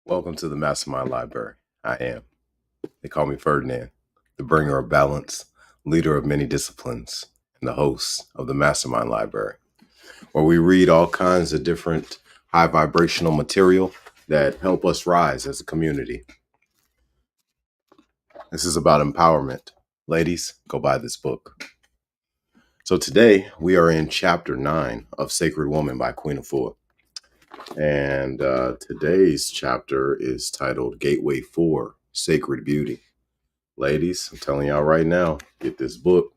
Welcome to the MasterMind Library. I am. They call me Ferdinand, the bringer of balance, leader of many disciplines, and the host of the MasterMind Library, where we read all kinds of different high vibrational material that help us rise as a community. This is about empowerment. Ladies, go buy this book. So today we are in chapter 9 of Sacred Woman by Queen Afua. And today's chapter is titled Gateway 4, Sacred Beauty. Ladies, I'm telling y'all right now, get this book.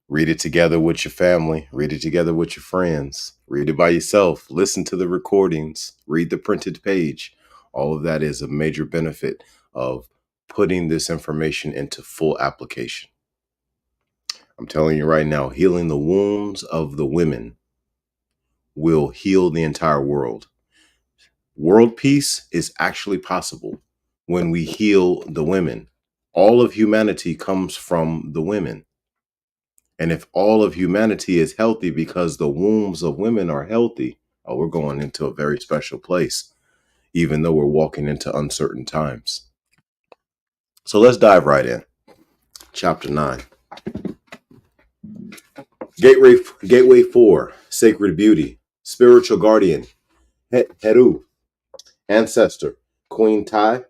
Read it together with your family. Read it together with your friends. Read it by yourself. Listen to the recordings. Read the printed page. All of that is a major benefit of putting this information into full application. I'm telling you right now, healing the wounds of the women will heal the entire world. World peace is actually possible when we heal the women. All of humanity comes from the women. And if all of humanity is healthy because the wombs of women are healthy, we're going into a very special place, even though we're walking into uncertain times. So let's dive right in. Chapter 9. Gateway 4, Sacred Beauty, Spiritual Guardian, Heru, Ancestor, Queen Tai,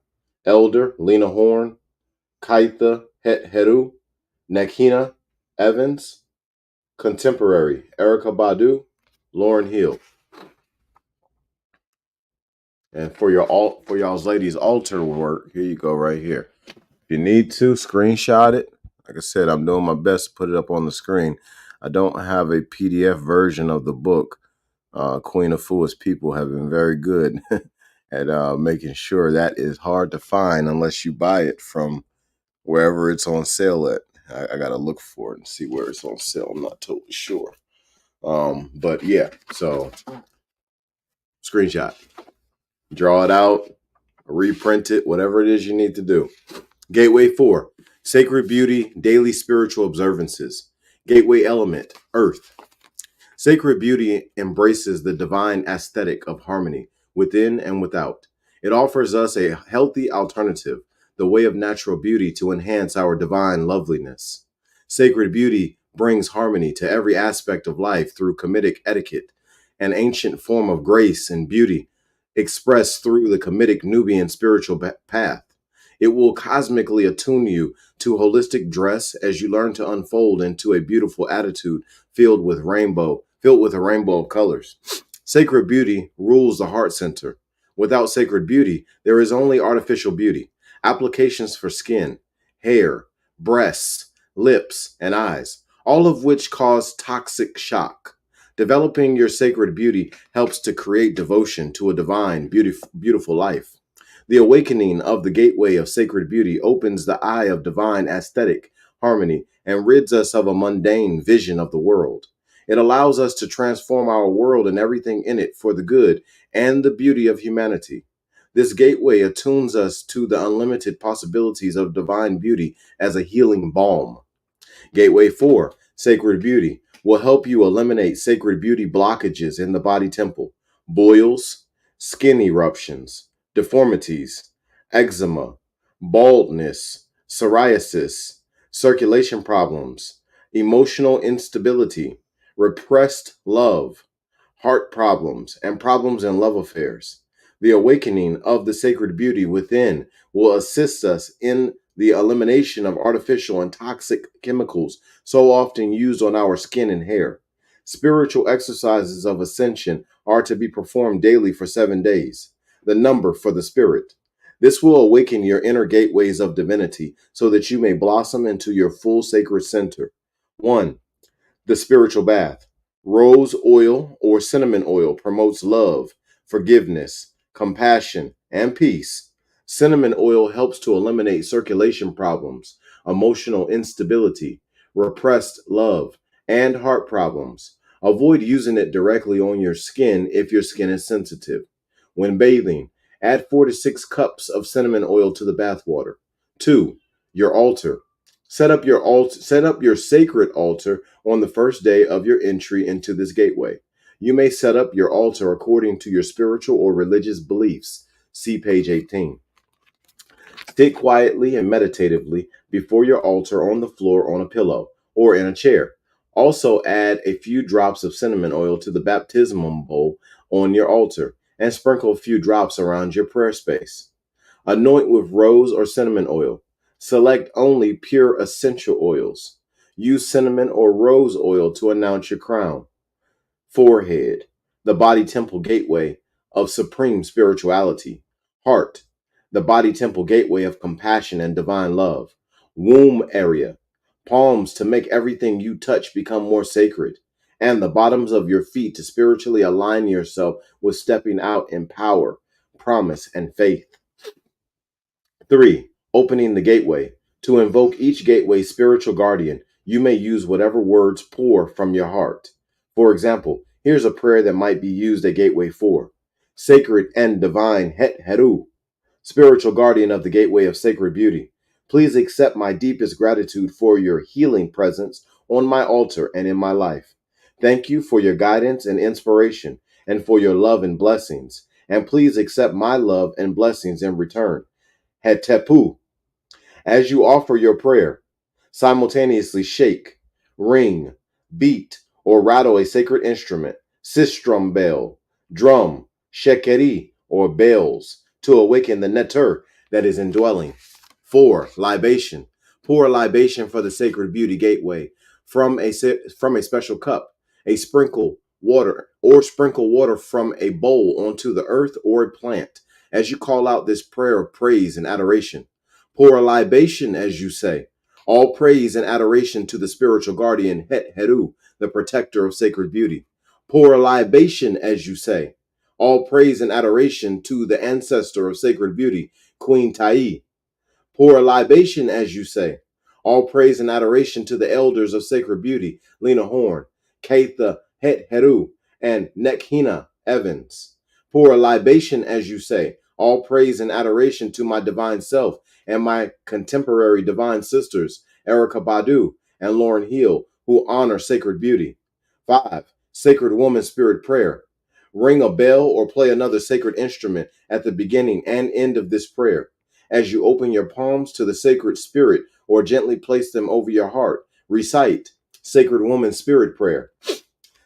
Elder, Lena Horne, Kaitha, Heru, Nakina, Evans, Contemporary, Erica Badu, Lauren Hill. And for y'all's ladies altar work, here you go right here. If you need to, screenshot it. Like I said, I'm doing my best to put it up on the screen. I don't have a PDF version of the book. Queen Afua's people have been very good at making sure that is hard to find unless you buy it from wherever it's on sale at. I got to look for it and see where it's on sale. I'm not totally sure. But yeah, so screenshot, draw it out, reprint it, whatever it is you need to do. Gateway 4, Sacred Beauty, Daily Spiritual Observances. Gateway Element, Earth. Sacred Beauty embraces the divine aesthetic of harmony within and without. It offers us a healthy alternative, the way of natural beauty to enhance our divine loveliness. Sacred Beauty brings harmony to every aspect of life through Kemetic etiquette, an ancient form of grace and beauty expressed through the Kemetic Nubian spiritual path. It will cosmically attune you to holistic dress as you learn to unfold into a beautiful attitude filled with a rainbow of colors. Sacred beauty rules the heart center. Without sacred beauty, there is only artificial beauty. Applications for skin, hair, breasts, lips, and eyes, all of which cause toxic shock. Developing your sacred beauty helps to create devotion to a divine, beautiful life. The awakening of the gateway of sacred beauty opens the eye of divine aesthetic harmony and rids us of a mundane vision of the world. It allows us to transform our world and everything in it for the good and the beauty of humanity. This gateway attunes us to the unlimited possibilities of divine beauty as a healing balm. Gateway 4, Sacred Beauty, will help you eliminate sacred beauty blockages in the body temple, boils, skin eruptions, deformities, eczema, baldness, psoriasis, circulation problems, emotional instability, repressed love, heart problems, and problems in love affairs. The awakening of the sacred beauty within will assist us in the elimination of artificial and toxic chemicals so often used on our skin and hair. Spiritual exercises of ascension are to be performed daily for 7 days, the number for the spirit. This will awaken your inner gateways of divinity so that you may blossom into your full sacred center. 1. The spiritual bath. Rose oil or cinnamon oil promotes love, forgiveness, compassion, and peace. Cinnamon oil helps to eliminate circulation problems, emotional instability, repressed love, and heart problems. Avoid using it directly on your skin if your skin is sensitive. When bathing, add 4 to 6 cups of cinnamon oil to the bath water. 2. Your altar. Set up your sacred altar on the first day of your entry into this gateway. You may set up your altar according to your spiritual or religious beliefs. See page 18. Sit quietly and meditatively before your altar on the floor on a pillow or in a chair. Also add a few drops of cinnamon oil to the baptismal bowl on your altar and sprinkle a few drops around your prayer space. Anoint with rose or cinnamon oil. Select only pure essential oils. Use cinnamon or rose oil to announce your crown. Forehead, the body temple gateway of supreme spirituality. Heart, the body temple gateway of compassion and divine love. Womb area, palms to make everything you touch become more sacred. And the bottoms of your feet to spiritually align yourself with stepping out in power, promise, and faith. 3. Opening the gateway. To invoke each gateway's spiritual guardian, you may use whatever words pour from your heart. For example, here's a prayer that might be used at Gateway 4. Sacred and divine Het Heru, spiritual guardian of the gateway of sacred beauty. Please accept my deepest gratitude for your healing presence on my altar and in my life. Thank you for your guidance and inspiration and for your love and blessings. And please accept my love and blessings in return. Hetepu. As you offer your prayer, simultaneously shake, ring, beat, or rattle a sacred instrument, sistrum bell, drum, shekeri, or bells, to awaken the neter that is indwelling. 4. Libation. Pour a libation for the sacred beauty gateway from a special cup, sprinkle water from a bowl onto the earth or a plant as you call out this prayer of praise and adoration. Pour a libation as you say, all praise and adoration to the spiritual guardian Het Heru, the protector of sacred beauty. Pour a libation as you say, all praise and adoration to the ancestor of sacred beauty, Queen Tai. Pour a libation as you say, all praise and adoration to the elders of sacred beauty, Lena Horne, Keitha Het Heru, and Nekhina Evans. Pour a libation as you say, all praise and adoration to my divine self and my contemporary divine sisters, Erica Badu and Lauren Hill, who honor sacred beauty. 5. Sacred Woman Spirit Prayer. Ring a bell or play another sacred instrument at the beginning and end of this prayer. As you open your palms to the sacred spirit or gently place them over your heart, recite Sacred Woman Spirit Prayer.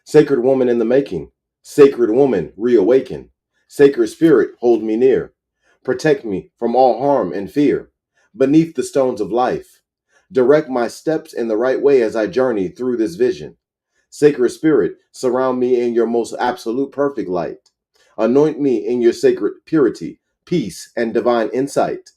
Sacred Woman in the making. Sacred Woman, reawaken. Sacred Spirit, hold me near. Protect me from all harm and fear. Beneath the stones of life. Direct my steps in the right way as I journey through this vision. Sacred Spirit, surround me in your most absolute perfect light. Anoint me in your sacred purity, peace, and divine insight.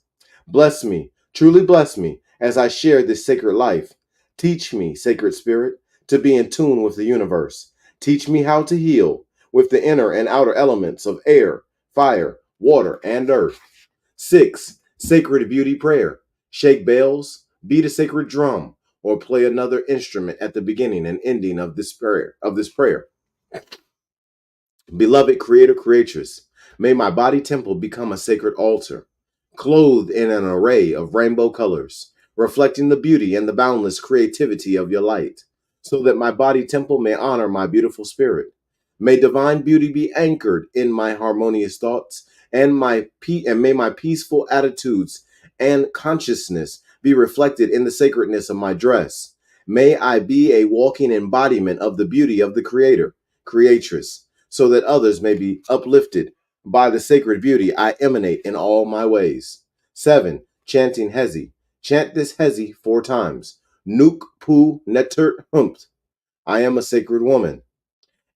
Bless me, truly bless me, as I share this sacred life. Teach me, Sacred Spirit, to be in tune with the universe. Teach me how to heal with the inner and outer elements of air, fire, water, and earth. 6. Sacred Beauty Prayer. Shake bells, beat a sacred drum, or play another instrument at the beginning and ending of this prayer. Beloved Creator Creatress, may my body temple become a sacred altar, clothed in an array of rainbow colors, reflecting the beauty and the boundless creativity of your light, so that my body temple may honor my beautiful spirit. May divine beauty be anchored in my harmonious thoughts, and may my peaceful attitudes and consciousness be reflected in the sacredness of my dress. May I be a walking embodiment of the beauty of the Creator, Creatress, so that others may be uplifted by the sacred beauty I emanate in all my ways. 7. Chanting Hezi. Chant this Hezi 4 times. Nuk pu netert humpt. I am a sacred woman.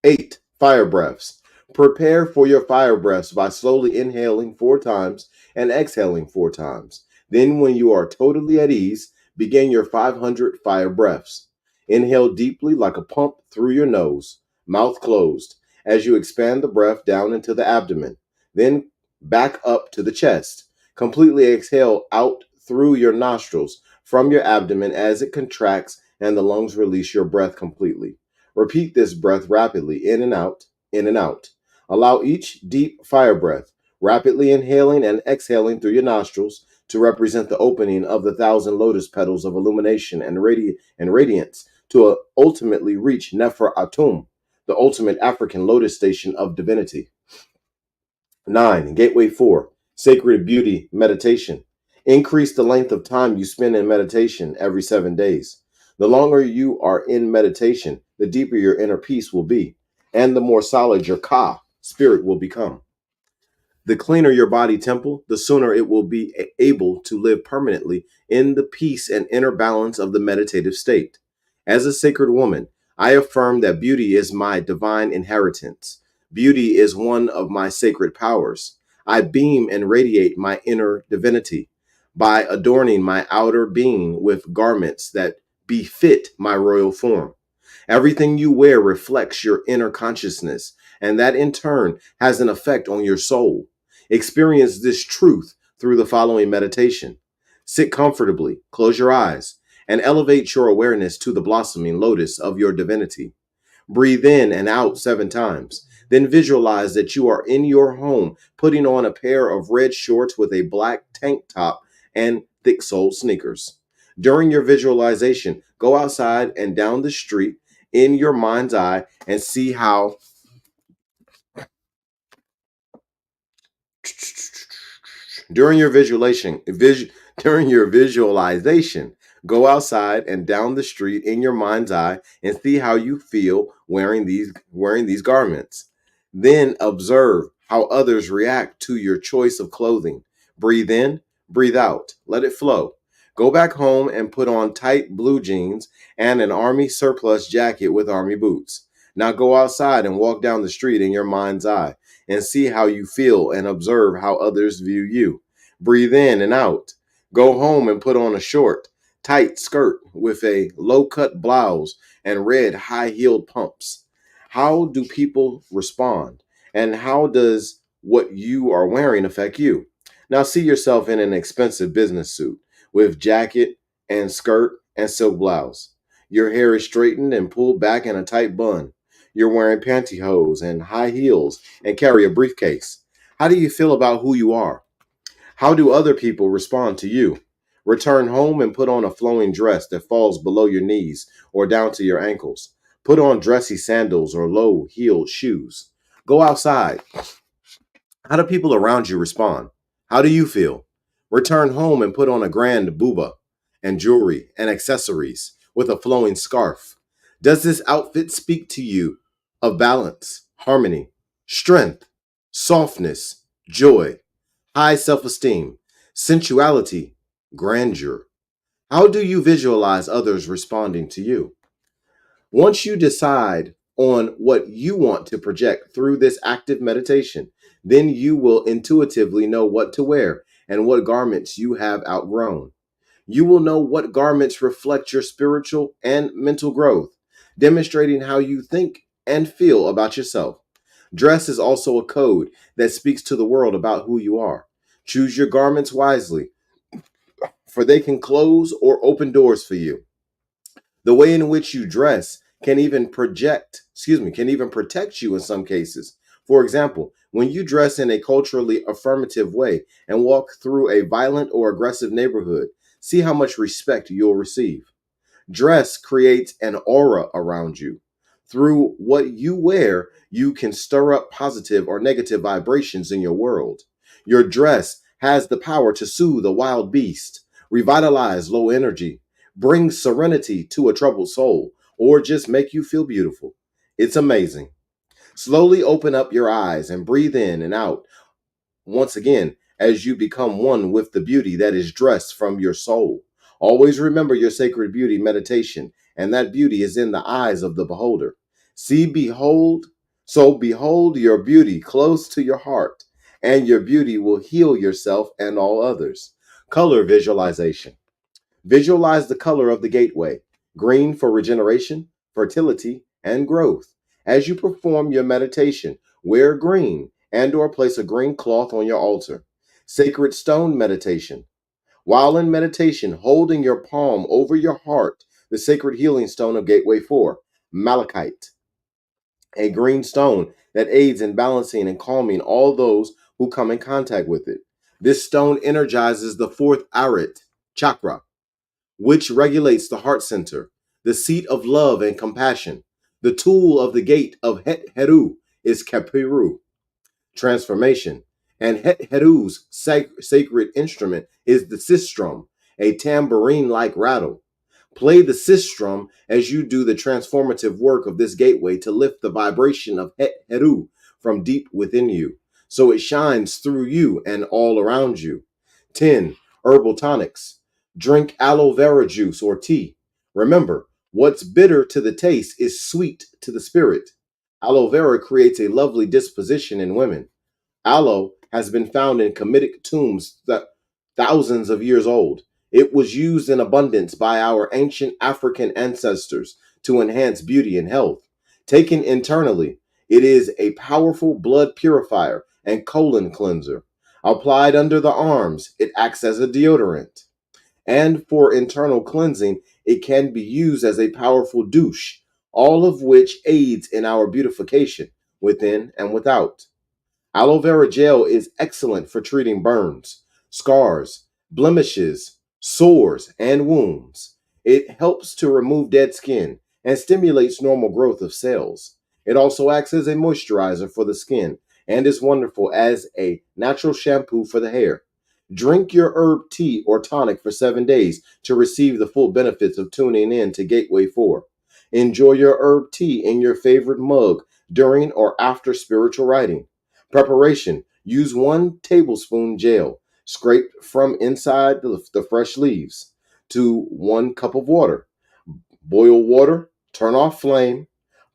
8. Fire breaths. Prepare for your fire breaths by slowly inhaling 4 times and exhaling 4 times. Then, when you are totally at ease, begin your 500 fire breaths. Inhale deeply like a pump through your nose, mouth closed, as you expand the breath down into the abdomen. Then back up to the chest. Completely exhale out through your nostrils from your abdomen as it contracts and the lungs release your breath completely. Repeat this breath rapidly, in and out, in and out. Allow each deep fire breath, rapidly inhaling and exhaling through your nostrils, to represent the opening of the 1,000 lotus petals of illumination and radiance to ultimately reach Nefer Atum, the ultimate African lotus station of divinity. 9. Gateway 4. Sacred beauty meditation. Increase the length of time you spend in meditation every 7 days. The longer you are in meditation, the deeper your inner peace will be, and the more solid your ka, spirit, will become. The cleaner your body temple, the sooner it will be able to live permanently in the peace and inner balance of the meditative state. As a sacred woman, I affirm that beauty is my divine inheritance. Beauty is one of my sacred powers. I beam and radiate my inner divinity by adorning my outer being with garments that befit my royal form. Everything you wear reflects your inner consciousness, and that in turn has an effect on your soul. Experience this truth through the following meditation. Sit comfortably, close your eyes, and elevate your awareness to the blossoming lotus of your divinity. Breathe in and out 7 times. Then visualize that you are in your home, putting on a pair of red shorts with a black tank top and thick soled sneakers. During your visualization, go outside and down the street in your mind's eye and see how during your during your visualization, go outside and down the street in your mind's eye and see how you feel wearing these garments. Then observe how others react to your choice of clothing. Breathe in, breathe out, let it flow. Go back home and put on tight blue jeans and an army surplus jacket with army boots. Now go outside and walk down the street in your mind's eye and see how you feel and observe how others view you. Breathe in and out. Go home and put on a short, tight skirt with a low cut blouse and red high heeled pumps. How do people respond? And how does what you are wearing affect you? Now see yourself in an expensive business suit with jacket and skirt and silk blouse. Your hair is straightened and pulled back in a tight bun. You're wearing pantyhose and high heels and carry a briefcase. How do you feel about who you are? How do other people respond to you? Return home and put on a flowing dress that falls below your knees or down to your ankles. Put on dressy sandals or low heeled shoes. Go outside. How do people around you respond? How do you feel? Return home and put on a grand buba and jewelry and accessories with a flowing scarf. Does this outfit speak to you of balance, harmony, strength, softness, joy, high self esteem, sensuality, grandeur? How do you visualize others responding to you? Once you decide on what you want to project through this active meditation, then you will intuitively know what to wear and what garments you have outgrown. You will know what garments reflect your spiritual and mental growth, demonstrating how you think and feel about yourself. Dress is also a code that speaks to the world about who you are. Choose your garments wisely, for they can close or open doors for you. The way in which you dress can even protect you in some cases. For example, when you dress in a culturally affirmative way and walk through a violent or aggressive neighborhood, see how much respect you'll receive. Dress creates an aura around you. Through what you wear, you can stir up positive or negative vibrations in your world. Your dress has the power to soothe a wild beast, revitalize low energy, bring serenity to a troubled soul, or just make you feel beautiful. It's amazing. Slowly open up your eyes and breathe in and out once again as you become one with the beauty that is dressed from your soul. Always remember your sacred beauty meditation, and that beauty is in the eyes of the beholder. Behold your beauty close to your heart, and your beauty will heal yourself and all others. Color visualization. Visualize the color of the gateway, green for regeneration, fertility, and growth. As you perform your meditation, wear green and or place a green cloth on your altar. Sacred stone meditation. While in meditation, holding your palm over your heart, the sacred healing stone of Gateway 4, malachite, a green stone that aids in balancing and calming all those who come in contact with it. This stone energizes the fourth arit chakra, which regulates the heart center, the seat of love and compassion. The tool of the gate of Het Heru is Kapiru, transformation. And Heru's sacred instrument is the sistrum, a tambourine-like rattle. Play the sistrum as you do the transformative work of this gateway to lift the vibration of Heru from deep within you, so it shines through you and all around you. 10. Herbal tonics. Drink aloe vera juice or tea. Remember, what's bitter to the taste is sweet to the spirit. Aloe vera creates a lovely disposition in women. Aloe has been found in Kemetic tombs that thousands of years old. It was used in abundance by our ancient African ancestors to enhance beauty and health. Taken internally, it is a powerful blood purifier and colon cleanser. Applied under the arms, it acts as a deodorant. And for internal cleansing, it can be used as a powerful douche, all of which aids in our beautification within and without. Aloe vera gel is excellent for treating burns, scars, blemishes, sores, and wounds. It helps to remove dead skin and stimulates normal growth of cells. It also acts as a moisturizer for the skin and is wonderful as a natural shampoo for the hair. Drink your herb tea or tonic for 7 days to receive the full benefits of tuning in to Gateway 4. Enjoy your herb tea in your favorite mug during or after spiritual writing. Preparation: use 1 tablespoon gel scraped from inside the fresh leaves to 1 cup of water. Boil water, turn off flame,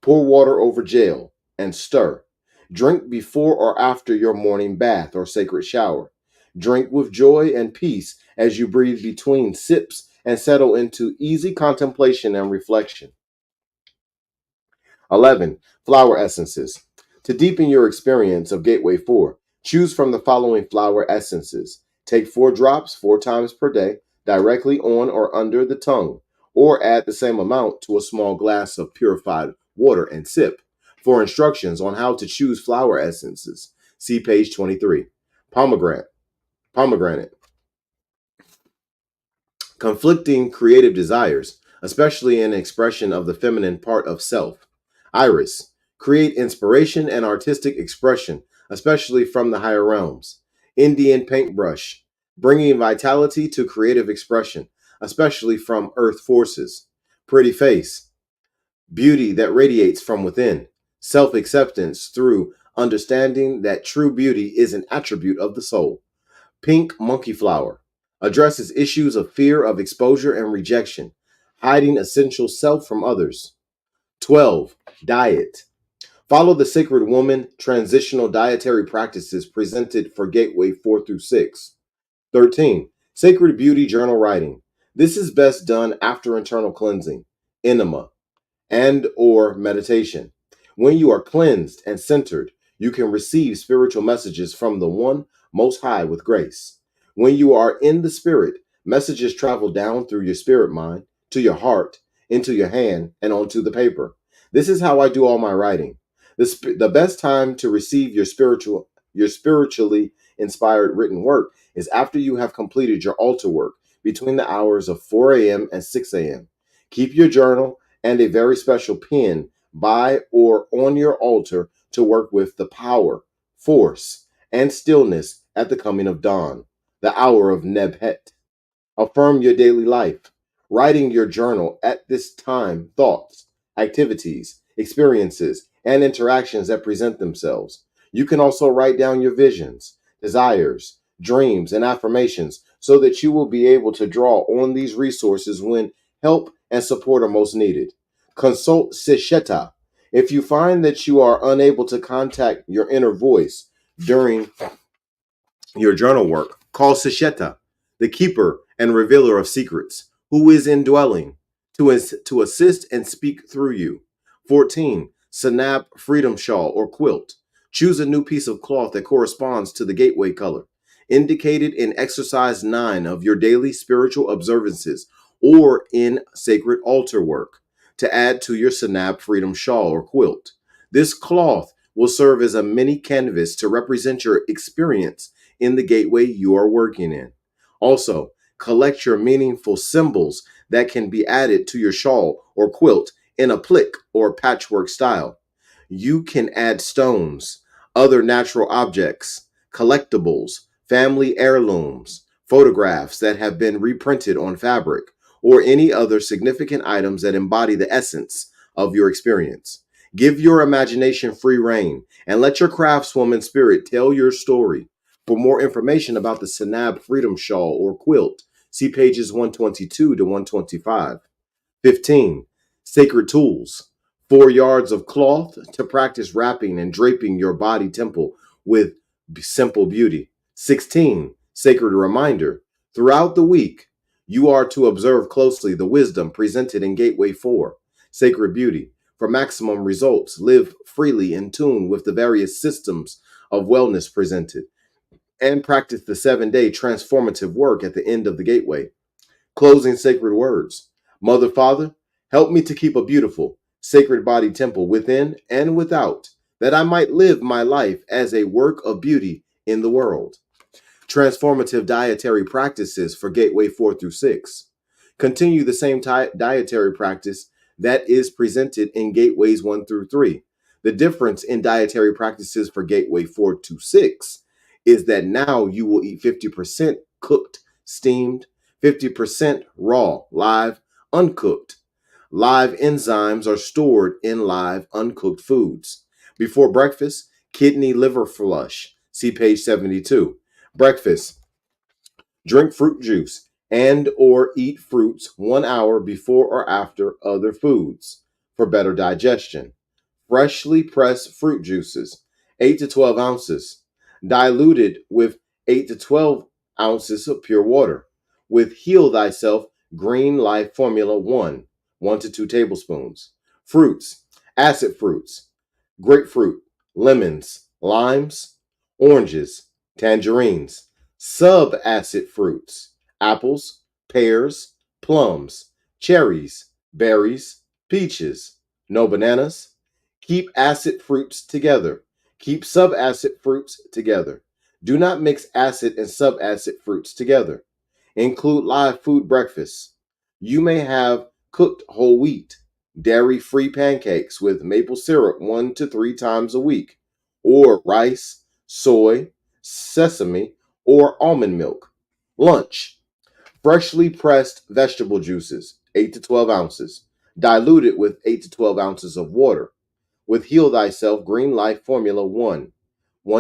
pour water over gel, and stir. Drink before or after your morning bath or sacred shower. Drink with joy and peace as you breathe between sips and settle into easy contemplation and reflection. 11. Flower essences. To deepen your experience of Gateway 4, choose from the following flower essences. Take 4 drops 4 times per day directly on or under the tongue, or add the same amount to a small glass of purified water and sip. For instructions on how to choose flower essences, see page 23. Pomegranate. Pomegranate. Conflicting creative desires, especially in expression of the feminine part of self. Iris, create inspiration and artistic expression, especially from the higher realms. Indian paintbrush, bringing vitality to creative expression, especially from earth forces. Pretty face, beauty that radiates from within. Self acceptance through understanding that true beauty is an attribute of the soul. Pink monkey flower addresses issues of fear of exposure and rejection, hiding essential self from others. 12. Diet. Follow the Sacred Woman transitional dietary practices presented for Gateway 4 through 6. 13. Sacred Beauty journal writing. This is best done after internal cleansing, enema, and or meditation. When you are cleansed and centered, you can receive spiritual messages from the One Most High with grace. When you are in the spirit, messages travel down through your spirit mind, to your heart, into your hand, and onto the paper. This is how I do all my writing. The best time to receive your spiritually inspired written work is after you have completed your altar work between the hours of 4 a.m. and 6 a.m. Keep your journal and a very special pen by or on your altar to work with the power, force, and stillness at the coming of dawn, the hour of Nebhet. Affirm your daily life. Writing your journal at this time, thoughts, activities, experiences, and interactions that present themselves. You can also write down your visions, desires, dreams, and affirmations so that you will be able to draw on these resources when help and support are most needed. Consult Sisheta. If you find that you are unable to contact your inner voice during your journal work, call Sisheta, the keeper and revealer of secrets, who is indwelling to assist and speak through you. 14. Sanab freedom shawl or quilt. Choose a new piece of cloth that corresponds to the gateway color, indicated in exercise 9 of your daily spiritual observances or in sacred altar work, to add to your Sanab freedom shawl or quilt. This cloth will serve as a mini canvas to represent your experience in the gateway you are working in. Also, collect your meaningful symbols that can be added to your shawl or quilt in a plique or patchwork style. You can add stones, other natural objects, collectibles, family heirlooms, photographs that have been reprinted on fabric, or any other significant items that embody the essence of your experience. Give your imagination free rein and let your craftswoman spirit tell your story. For more information about the Sanab Freedom Shawl or quilt, see pages 122 to 125. 15. Sacred tools. 4 yards of cloth to practice wrapping and draping your body temple with simple beauty. 16. Sacred reminder. Throughout the week, you are to observe closely the wisdom presented in Gateway 4, Sacred Beauty. For maximum results, live freely in tune with the various systems of wellness presented, and practice the 7-day transformative work at the end of the Gateway. Closing sacred words. Mother, Father, help me to keep a beautiful, sacred body temple within and without, that I might live my life as a work of beauty in the world. Transformative dietary practices for Gateway 4 through 6. Continue the same dietary practice that is presented in Gateways 1 through 3. The difference in dietary practices for Gateway 4 to 6 is that now you will eat 50% cooked, steamed, 50% raw, live, uncooked. Live enzymes are stored in live, uncooked foods. Before breakfast, kidney liver flush. See page 72. Breakfast. Drink fruit juice and or eat fruits 1 hour before or after other foods for better digestion. Freshly pressed fruit juices, 8 to 12 ounces, diluted with 8 to 12 ounces of pure water, with Heal Thyself Green Life Formula 1 to 2 tablespoons. Fruits, acid fruits, grapefruit, lemons, limes, oranges, tangerines. Sub-acid fruits, apples, pears, plums, cherries, berries, peaches. No bananas. Keep acid fruits together. Keep sub-acid fruits together. Do not mix acid and sub-acid fruits together. Include live food breakfasts. You may have cooked whole wheat, dairy-free pancakes with maple syrup 1 to 3 times a week, or rice, soy, sesame, or almond milk. Lunch. Freshly pressed vegetable juices, 8 to 12 ounces, diluted with 8 to 12 ounces of water, with Heal Thyself Green Life Formula 1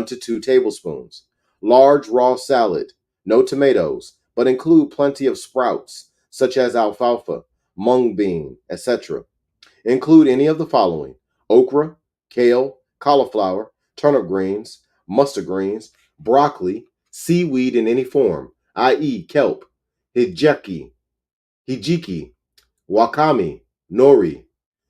to 2 tablespoons. Large raw salad, no tomatoes, but include plenty of sprouts, such as alfalfa, mung bean, etc. Include any of the following: okra, kale, cauliflower, turnip greens, mustard greens, broccoli, seaweed in any form, i.e., kelp, hijiki, wakame, nori,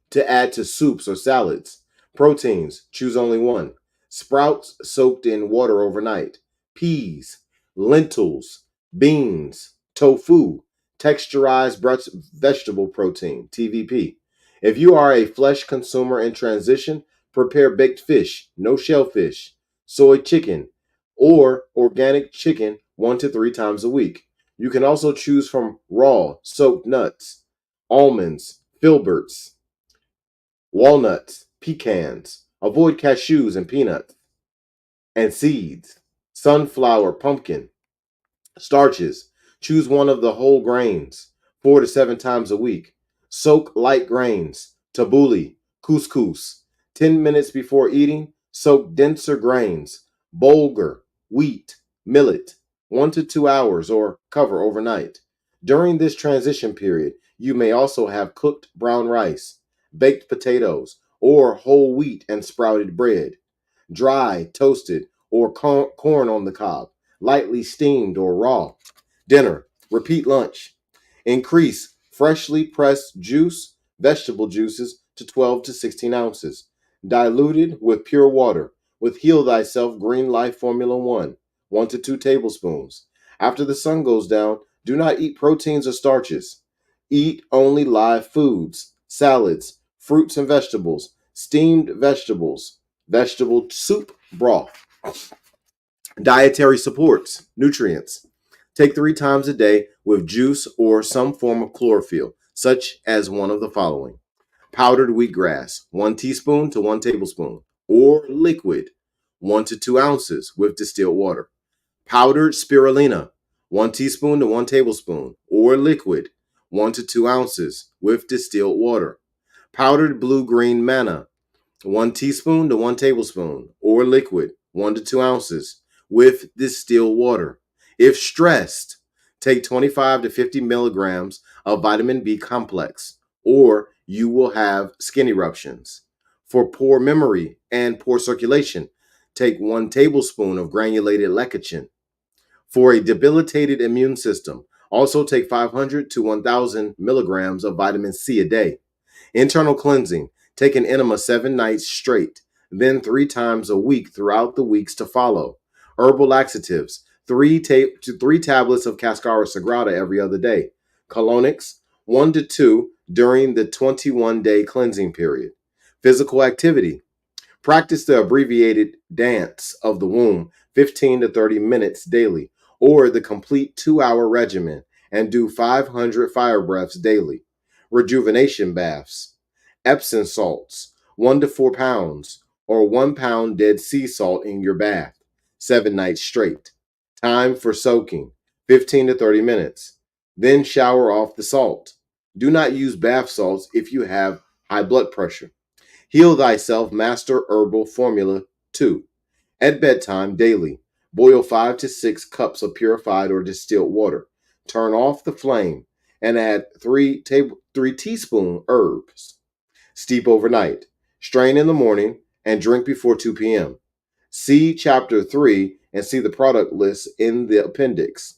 to add to soups or salads. Proteins, choose only one. Sprouts soaked in water overnight. Peas, lentils, beans, tofu, texturized vegetable protein, TVP. If you are a flesh consumer in transition, prepare baked fish, no shellfish, soy chicken, or organic chicken 1 to 3 times a week. You can also choose from raw, soaked nuts, almonds, filberts, walnuts, pecans. Avoid cashews and peanuts and seeds. Sunflower, pumpkin. Starches. Choose one of the whole grains 4 to 7 times a week. Soak light grains. Tabbouleh, couscous. 10 minutes before eating, soak denser grains. Bulgur, wheat, millet. 1 to 2 hours or cover overnight. During this transition period, you may also have cooked brown rice, baked potatoes, or whole wheat and sprouted bread, dry, toasted, or corn on the cob, lightly steamed or raw. Dinner, repeat lunch. Increase freshly pressed juice, vegetable juices to 12 to 16 ounces, diluted with pure water, with Heal Thyself Green Life Formula 1 to 2 tablespoons. After the sun goes down, do not eat proteins or starches. Eat only live foods, salads, fruits and vegetables, steamed vegetables, vegetable soup broth. Dietary supports, nutrients. Take 3 times a day with juice or some form of chlorophyll, such as one of the following: powdered wheatgrass, 1 teaspoon to 1 tablespoon, or liquid, 1 to 2 ounces with distilled water. Powdered spirulina, 1 teaspoon to 1 tablespoon, or liquid, 1 to 2 ounces with distilled water. Powdered blue-green manna, 1 teaspoon to 1 tablespoon, or liquid, 1 to 2 ounces with distilled water. If stressed, take 25 to 50 milligrams of vitamin B complex, or you will have skin eruptions. For poor memory and poor circulation, take 1 tablespoon of granulated lecithin. For a debilitated immune system, also take 500 to 1,000 milligrams of vitamin C a day. Internal cleansing, take an enema 7 nights straight, then 3 times a week throughout the weeks to follow. Herbal laxatives, 3 tablets of Cascara Sagrada every other day. Colonics, 1 to 2 during the 21-day cleansing period. Physical activity, practice the abbreviated dance of the womb 15 to 30 minutes daily, or the complete 2-hour regimen, and do 500 fire breaths daily. Rejuvenation baths, Epsom salts, 1 to 4 pounds, or 1 pound dead sea salt in your bath, 7 nights straight. Time for soaking, 15 to 30 minutes. Then shower off the salt. Do not use bath salts if you have high blood pressure. Heal Thyself Master Herbal Formula 2. At bedtime daily, boil 5 to 6 cups of purified or distilled water. Turn off the flame and add 3 teaspoon herbs. Steep overnight. Strain in the morning and drink before 2 p.m. See Chapter 3 and see the product list in the appendix.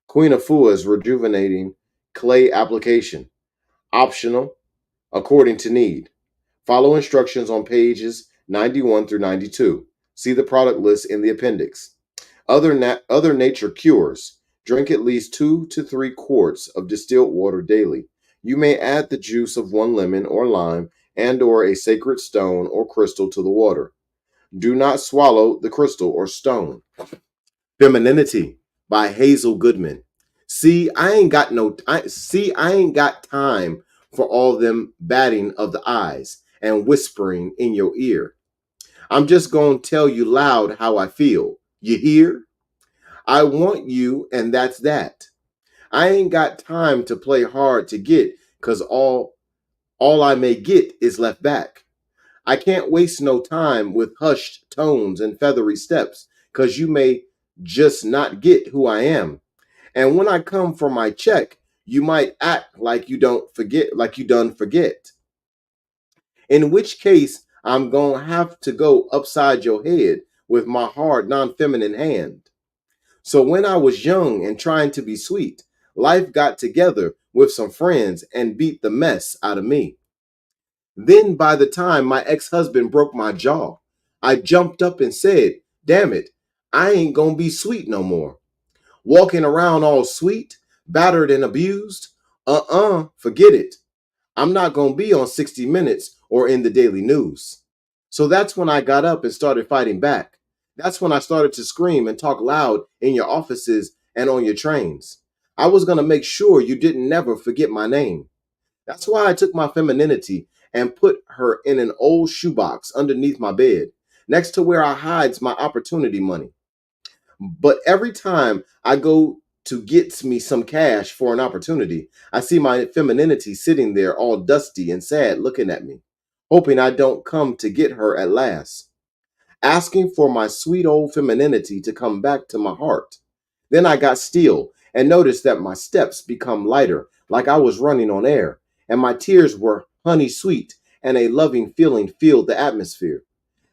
Queen Afua's Rejuvenating Clay Application. Optional, according to need. Follow instructions on pages 91 through 92. See the product list in the appendix. Other nature cures. Drink at least 2 to 3 quarts of distilled water daily. You may add the juice of 1 lemon or lime and or a sacred stone or crystal to the water. Do not swallow the crystal or stone. Femininity by Hazel Goodman. I ain't got time for all them batting of the eyes and whispering in your ear. I'm just going to tell you loud how I feel. You hear? I want you, and that's that. I ain't got time to play hard to get, cause all I may get is left back. I can't waste no time with hushed tones and feathery steps, cause you may just not get who I am. And when I come for my check, you might act like you done forget. In which case, I'm gonna have to go upside your head with my hard, non-feminine hand. So when I was young and trying to be sweet, life got together with some friends and beat the mess out of me. Then by the time my ex-husband broke my jaw, I jumped up and said, damn it, I ain't gonna be sweet no more. Walking around all sweet, battered and abused? Forget it. I'm not going to be on 60 Minutes or in the Daily News. So that's when I got up and started fighting back. That's when I started to scream and talk loud in your offices and on your trains. I was going to make sure you didn't never forget my name. That's why I took my femininity and put her in an old shoebox underneath my bed, next to where I hides my opportunity money. But every time I go to get me some cash for an opportunity, I see my femininity sitting there all dusty and sad looking at me, hoping I don't come to get her at last, asking for my sweet old femininity to come back to my heart. Then I got still and noticed that my steps become lighter, like I was running on air, and my tears were honey sweet, and a loving feeling filled the atmosphere.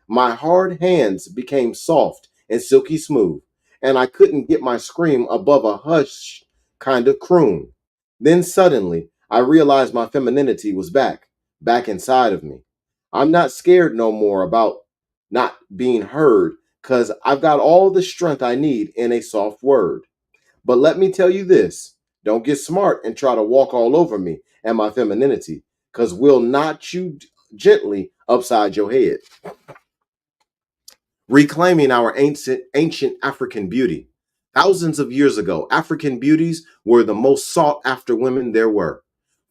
My hard hands became soft and silky smooth, and I couldn't get my scream above a hush kind of croon. Then suddenly, I realized my femininity was back inside of me. I'm not scared no more about not being heard, because I've got all the strength I need in a soft word. But let me tell you this, don't get smart and try to walk all over me and my femininity, because we'll knock you gently upside your head. Reclaiming our ancient African beauty. Thousands of years ago, African beauties were the most sought after women there were.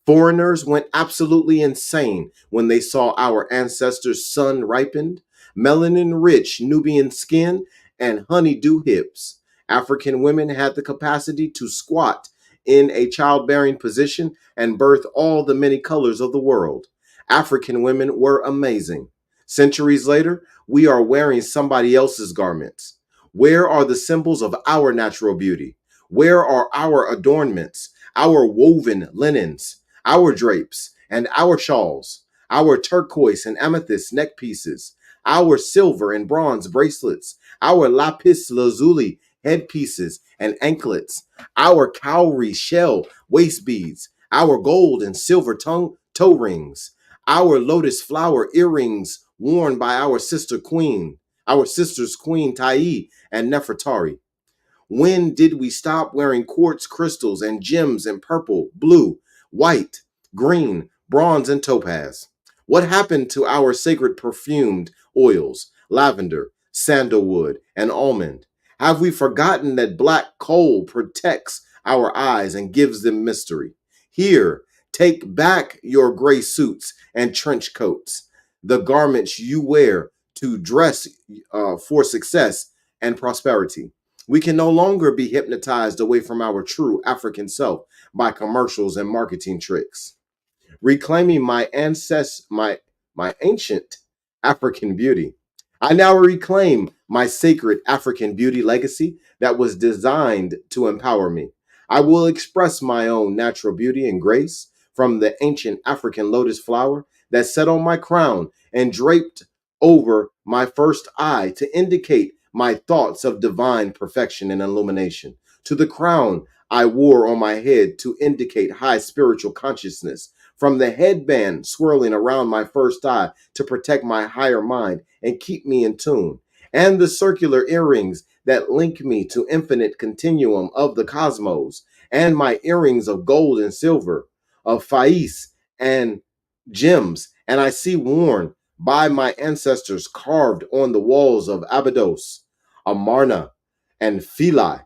Foreigners went absolutely insane when they saw our ancestors' sun ripened, melanin-rich Nubian skin, and honeydew hips. African women had the capacity to squat in a childbearing position and birth all the many colors of the world. African women were amazing. Centuries later, we are wearing somebody else's garments. Where are the symbols of our natural beauty? Where are our adornments, our woven linens, our drapes, and our shawls, our turquoise and amethyst neck pieces, our silver and bronze bracelets, our lapis lazuli headpieces and anklets, our cowrie shell waist beads, our gold and silver toe rings, our lotus flower earrings worn by our sisters Queen Tai and Nefertari. When did we stop wearing quartz crystals and gems in purple, blue, white, green, bronze, and topaz? What happened to our sacred perfumed oils, lavender, sandalwood, and almond? Have we forgotten that black coal protects our eyes and gives them mystery? Here, take back your gray suits and trench coats, the garments you wear to dress for success and prosperity. We can no longer be hypnotized away from our true African self by commercials and marketing tricks. Reclaiming my ancient African beauty. I now reclaim my sacred African beauty legacy that was designed to empower me. I will express my own natural beauty and grace from the ancient African lotus flower that sat on my crown and draped over my first eye to indicate my thoughts of divine perfection and illumination, to the crown I wore on my head to indicate high spiritual consciousness, from the headband swirling around my first eye to protect my higher mind and keep me in tune, and the circular earrings that link me to infinite continuum of the cosmos, and my earrings of gold and silver, of faiz and gems, and I see worn by my ancestors carved on the walls of Abydos, Amarna, and Philae,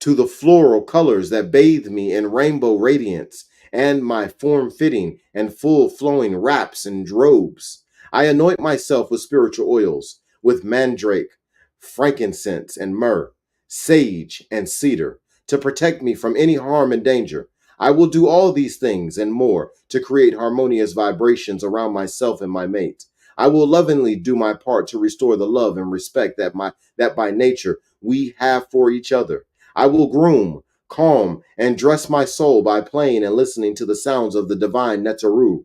to the floral colors that bathe me in rainbow radiance, and my form-fitting and full-flowing wraps and robes. I anoint myself with spiritual oils, with mandrake, frankincense, and myrrh, sage, and cedar, to protect me from any harm and danger. I will do all these things and more to create harmonious vibrations around myself and my mate. I will lovingly do my part to restore the love and respect that by nature we have for each other. I will groom, calm, and dress my soul by playing and listening to the sounds of the divine Netaru,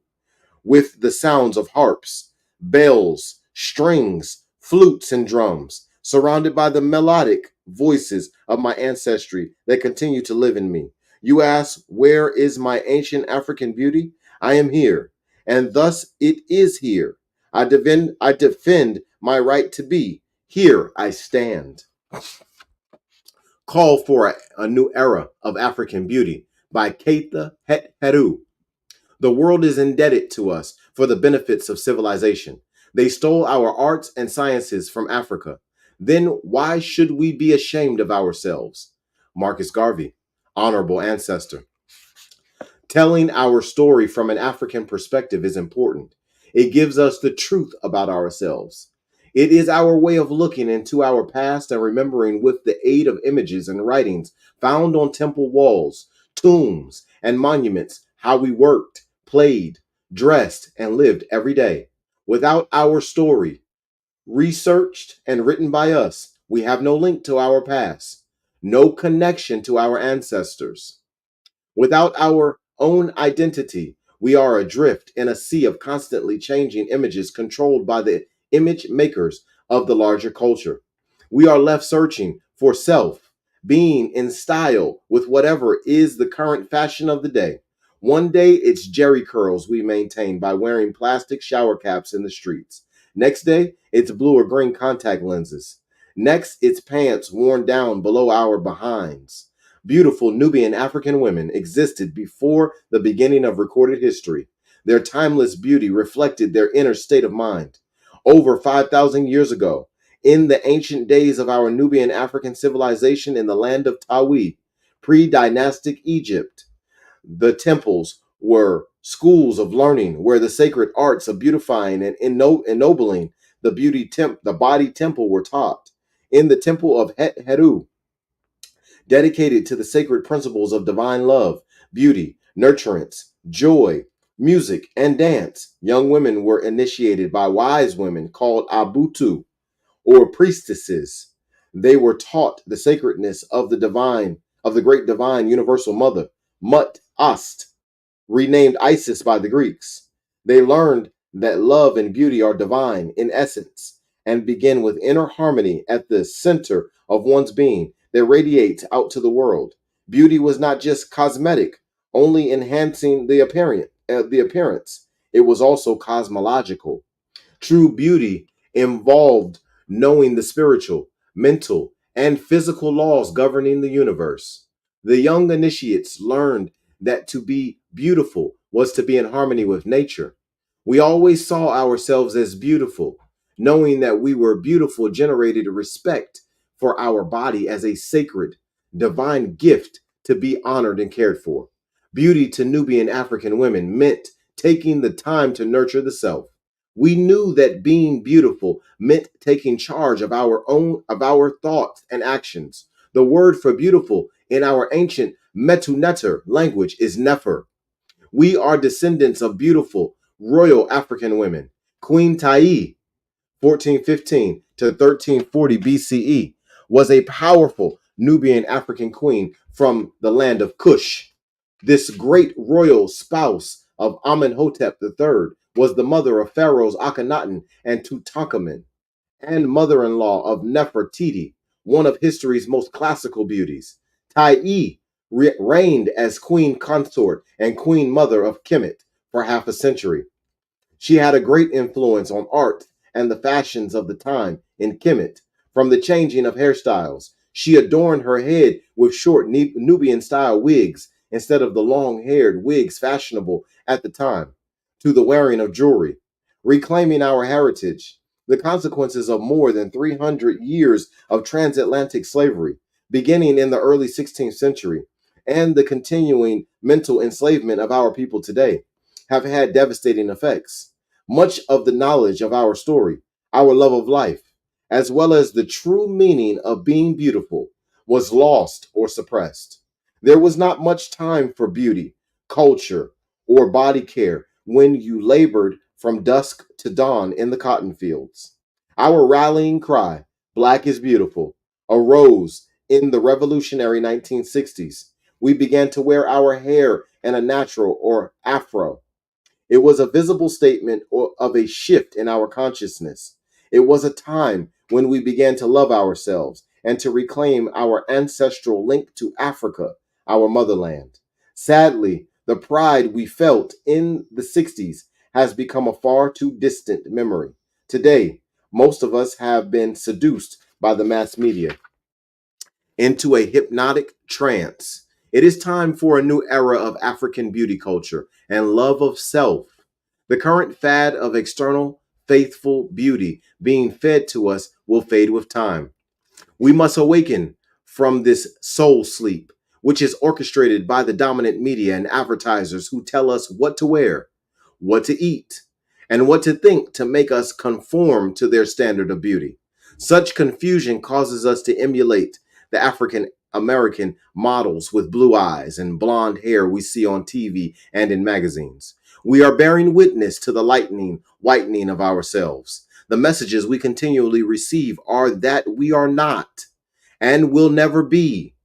with the sounds of harps, bells, strings, flutes, and drums, surrounded by the melodic voices of my ancestry that continue to live in me. You ask, where is my ancient African beauty? I am here, and thus it is here. I defend my right to be. Here I stand. Call for a new era of African beauty by Keita Heru. The world is indebted to us for the benefits of civilization. They stole our arts and sciences from Africa. Then why should we be ashamed of ourselves? Marcus Garvey, honorable ancestor. Telling our story from an African perspective is important. It gives us the truth about ourselves. It is our way of looking into our past and remembering with the aid of images and writings found on temple walls, tombs, and monuments how we worked, played, dressed, and lived every day. Without our story, researched and written by us, we have no link to our past, no connection to our ancestors. Without our own identity, we are adrift in a sea of constantly changing images controlled by the image makers of the larger culture. We are left searching for self, being in style with whatever is the current fashion of the day. One day it's jerry curls we maintain by wearing plastic shower caps in the streets. Next day it's blue or green contact lenses. Next it's pants worn down below our behinds. Beautiful Nubian African women existed before the beginning of recorded history. Their timeless beauty reflected their inner state of mind. Over 5,000 years ago, in the ancient days of our Nubian African civilization in the land of Tawi, pre-dynastic Egypt, the temples were schools of learning where the sacred arts of beautifying and ennobling the body temple were taught. In the temple of Heru, dedicated to the sacred principles of divine love, beauty, nurturance, joy, music, and dance, young women were initiated by wise women called Abutu, or priestesses. They were taught the sacredness of the divine, of the great divine universal mother, Mut Ast, renamed Isis by the Greeks. They learned that love and beauty are divine in essence and begin with inner harmony at the center of one's being that radiates out to the world. Beauty was not just cosmetic, only enhancing the appearance. It was also cosmological. True beauty involved knowing the spiritual, mental, and physical laws governing the universe. The young initiates learned that to be beautiful was to be in harmony with nature. We always saw ourselves as beautiful. Knowing that we were beautiful generated respect for our body as a sacred, divine gift to be honored and cared for. Beauty to Nubian African women meant taking the time to nurture the self. We knew that being beautiful meant taking charge of our thoughts and actions. The word for beautiful in our ancient Metu Neter language is Nefer. We are descendants of beautiful royal African women. Queen Tai, 1415 to 1340 BCE, was a powerful Nubian African queen from the land of Kush. This great royal spouse of Amenhotep III was the mother of pharaohs Akhenaten and Tutankhamun, and mother-in-law of Nefertiti, one of history's most classical beauties. Tai reigned as queen consort and queen mother of Kemet for half a century. She had a great influence on art and the fashions of the time in Kemet. From the changing of hairstyles, she adorned her head with short Nubian style wigs instead of the long haired wigs fashionable at the time, to the wearing of jewelry. Reclaiming our heritage, the consequences of more than 300 years of transatlantic slavery, beginning in the early 16th century, and the continuing mental enslavement of our people today, have had devastating effects. Much of the knowledge of our story, our love of life, as well as the true meaning of being beautiful, was lost or suppressed. There was not much time for beauty, culture, or body care when you labored from dusk to dawn in the cotton fields. Our rallying cry, Black is Beautiful, arose in the revolutionary 1960s. We began to wear our hair in a natural or afro. It was a visible statement of a shift in our consciousness. It was a time when we began to love ourselves and to reclaim our ancestral link to Africa, our motherland. Sadly, the pride we felt in the 60s has become a far too distant memory. Today, most of us have been seduced by the mass media into a hypnotic trance. It is time for a new era of African beauty culture and love of self. The current fad of external, faithful beauty being fed to us will fade with time. We must awaken from this soul sleep, which is orchestrated by the dominant media and advertisers who tell us what to wear, what to eat, and what to think to make us conform to their standard of beauty. Such confusion causes us to emulate the African American models with blue eyes and blonde hair we see on TV and in magazines. We are bearing witness to the lightening, whitening of ourselves. The messages we continually receive are that we are not and will never be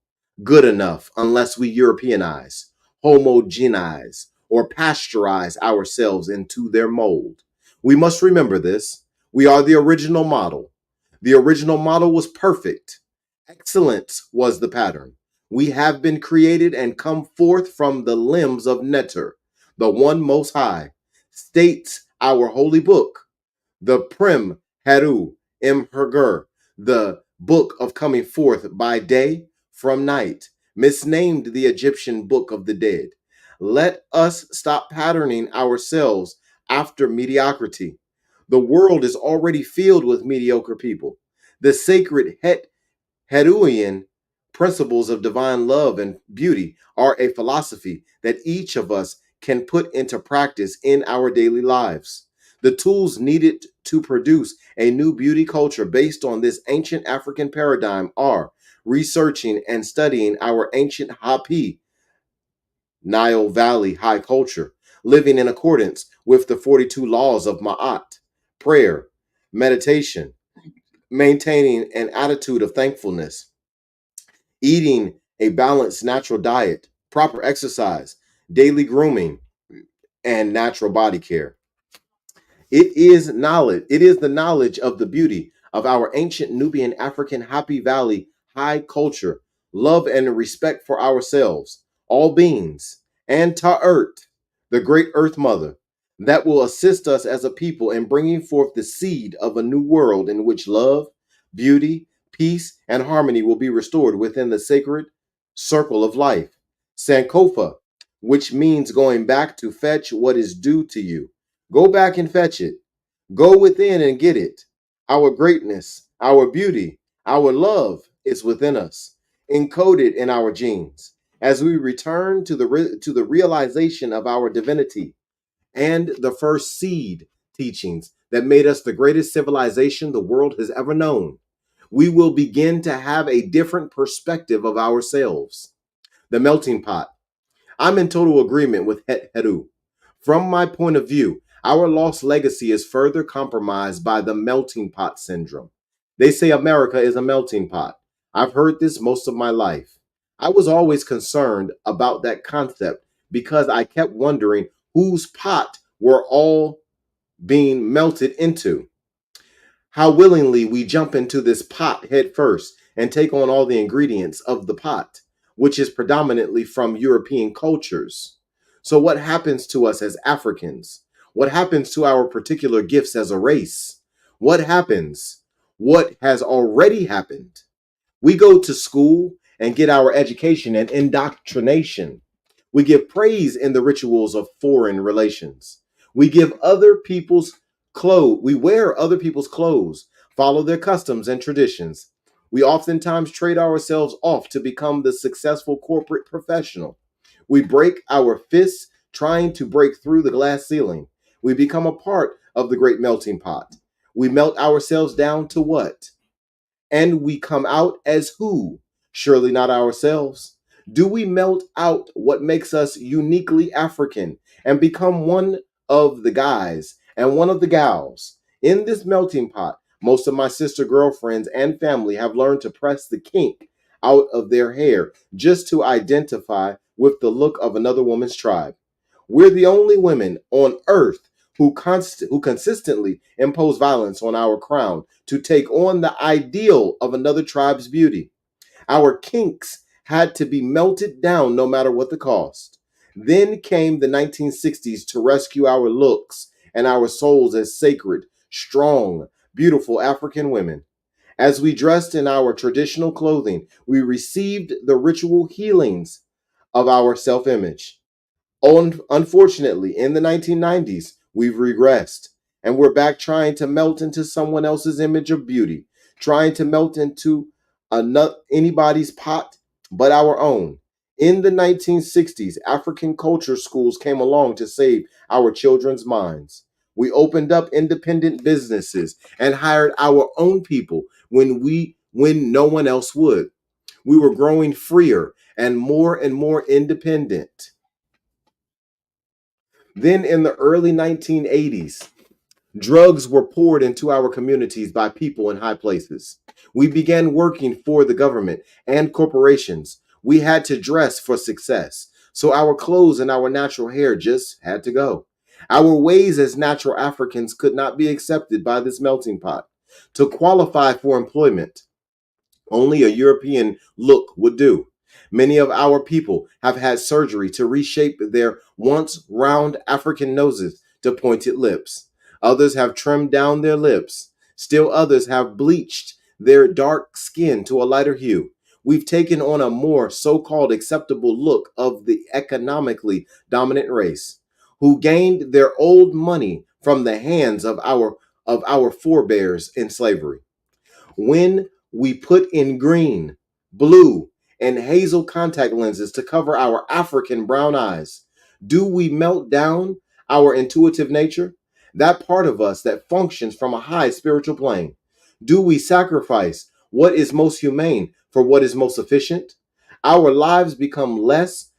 good enough unless we Europeanize, homogenize, or pasteurize ourselves into their mold. We must remember this. We are the original model. The original model was perfect. Excellence was the pattern. We have been created and come forth from the limbs of Neter, the one most high, states our holy book, the Prim Heru Imherger, the book of coming forth by day from night, misnamed the Egyptian book of the dead. Let us stop patterning ourselves after mediocrity. The world is already filled with mediocre people. The sacred Heruian principles of divine love and beauty are a philosophy that each of us can put into practice in our daily lives. The tools needed to produce a new beauty culture based on this ancient African paradigm are researching and studying our ancient Hapi, Nile Valley high culture, living in accordance with the 42 laws of Ma'at, prayer, meditation, maintaining an attitude of thankfulness, eating a balanced natural diet, proper exercise, daily grooming, and natural body care. It is knowledge. It is the knowledge of the beauty of our ancient Nubian African Happy Valley high culture, love and respect for ourselves, all beings, and Ta'ert, the great Earth Mother, that will assist us as a people in bringing forth the seed of a new world in which love, beauty, peace, and harmony will be restored within the sacred circle of life. Sankofa, which means going back to fetch what is due to you. Go back and fetch it. Go within and get it. Our greatness, our beauty, our love is within us, encoded in our genes. As we return to the realization of our divinity and the first seed teachings that made us the greatest civilization the world has ever known, we will begin to have a different perspective of ourselves. The melting pot. I'm in total agreement with Het Heru. From my point of view, our lost legacy is further compromised by the melting pot syndrome. They say America is a melting pot. I've heard this most of my life. I was always concerned about that concept because I kept wondering whose pot we're all being melted into. How willingly we jump into this pot head first and take on all the ingredients of the pot, which is predominantly from European cultures. So, what happens to us as Africans? What happens to our particular gifts as a race? What happens? What has already happened? We go to school and get our education and indoctrination. We give praise in the rituals of foreign relations. We give other people's clothes, we wear other people's clothes, follow their customs and traditions. We oftentimes trade ourselves off to become the successful corporate professional. We break our fists trying to break through the glass ceiling. We become a part of the great melting pot. We melt ourselves down to what? And we come out as who? Surely not ourselves. Do we melt out what makes us uniquely African and become one of the guys and one of the gals? In this melting pot, most of my sister girlfriends and family have learned to press the kink out of their hair just to identify with the look of another woman's tribe. We're the only women on earth who consistently impose violence on our crown to take on the ideal of another tribe's beauty. Our kinks had to be melted down no matter what the cost. Then came the 1960s to rescue our looks and our souls as sacred, strong, beautiful African women. As we dressed in our traditional clothing, we received the ritual healings of our self image. Unfortunately, in the 1990s, we've regressed and we're back trying to melt into someone else's image of beauty, trying to melt into anybody's pot but our own. In the 1960s, African culture schools came along to save our children's minds. We opened up independent businesses and hired our own people when no one else would. We were growing freer and more independent. Then in the early 1980s, drugs were poured into our communities by people in high places. We began working for the government and corporations. We had to dress for success. So our clothes and our natural hair just had to go. Our ways as natural Africans could not be accepted by this melting pot. To qualify for employment, only a European look would do. Many of our people have had surgery to reshape their once round African noses to pointed lips. Others have trimmed down their lips. Still others have bleached their dark skin to a lighter hue. We've taken on a more so called acceptable look of the economically dominant race, who gained their old money from the hands of our forebears in slavery. When we put in green, blue, and hazel contact lenses to cover our African brown eyes, do we melt down our intuitive nature? that part of us that functions from a high spiritual plane? Do we sacrifice what is most humane for what is most efficient? Our lives become less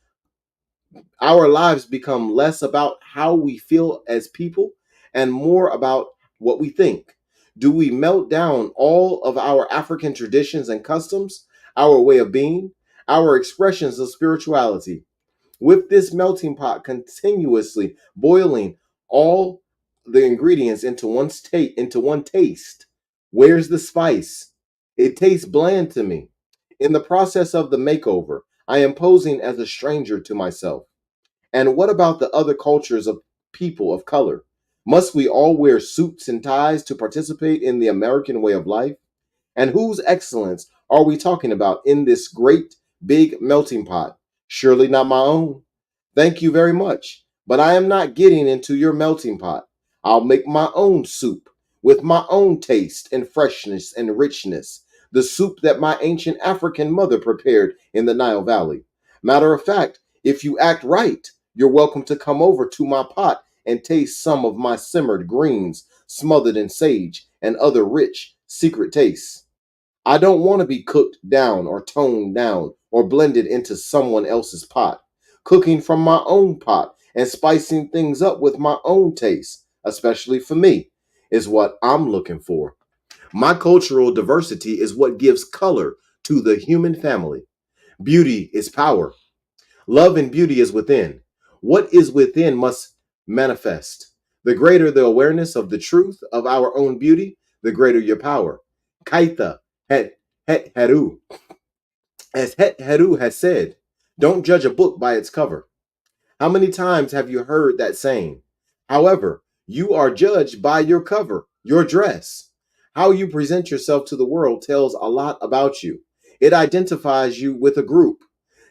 our lives become less about how we feel as people and more about what we think. Do we melt down all of our African traditions and customs, our way of being, our expressions of spirituality? With this melting pot continuously boiling all the ingredients into one taste. Where's the spice? It tastes bland to me. In the process of the makeover, I am posing as a stranger to myself. And what about the other cultures of people of color? Must we all wear suits and ties to participate in the American way of life? And whose excellence are we talking about in this great big melting pot? Surely not my own. Thank you very much, but I am not getting into your melting pot. I'll make my own soup with my own taste and freshness and richness, the soup that my ancient African mother prepared in the Nile Valley. Matter of fact, if you act right, you're welcome to come over to my pot and taste some of my simmered greens smothered in sage and other rich secret tastes. I don't want to be cooked down or toned down or blended into someone else's pot. Cooking from my own pot and spicing things up with my own taste, especially for me, is what I'm looking for. My cultural diversity is what gives color to the human family. Beauty is power. Love and beauty is within. What is within must manifest. The greater the awareness of the truth of our own beauty, the greater your power. Kaita het het heru. As Het Heru has said, don't judge a book by its cover. How many times have you heard that saying? However, you are judged by your cover, your dress. How you present yourself to the world tells a lot about you. It identifies you with a group,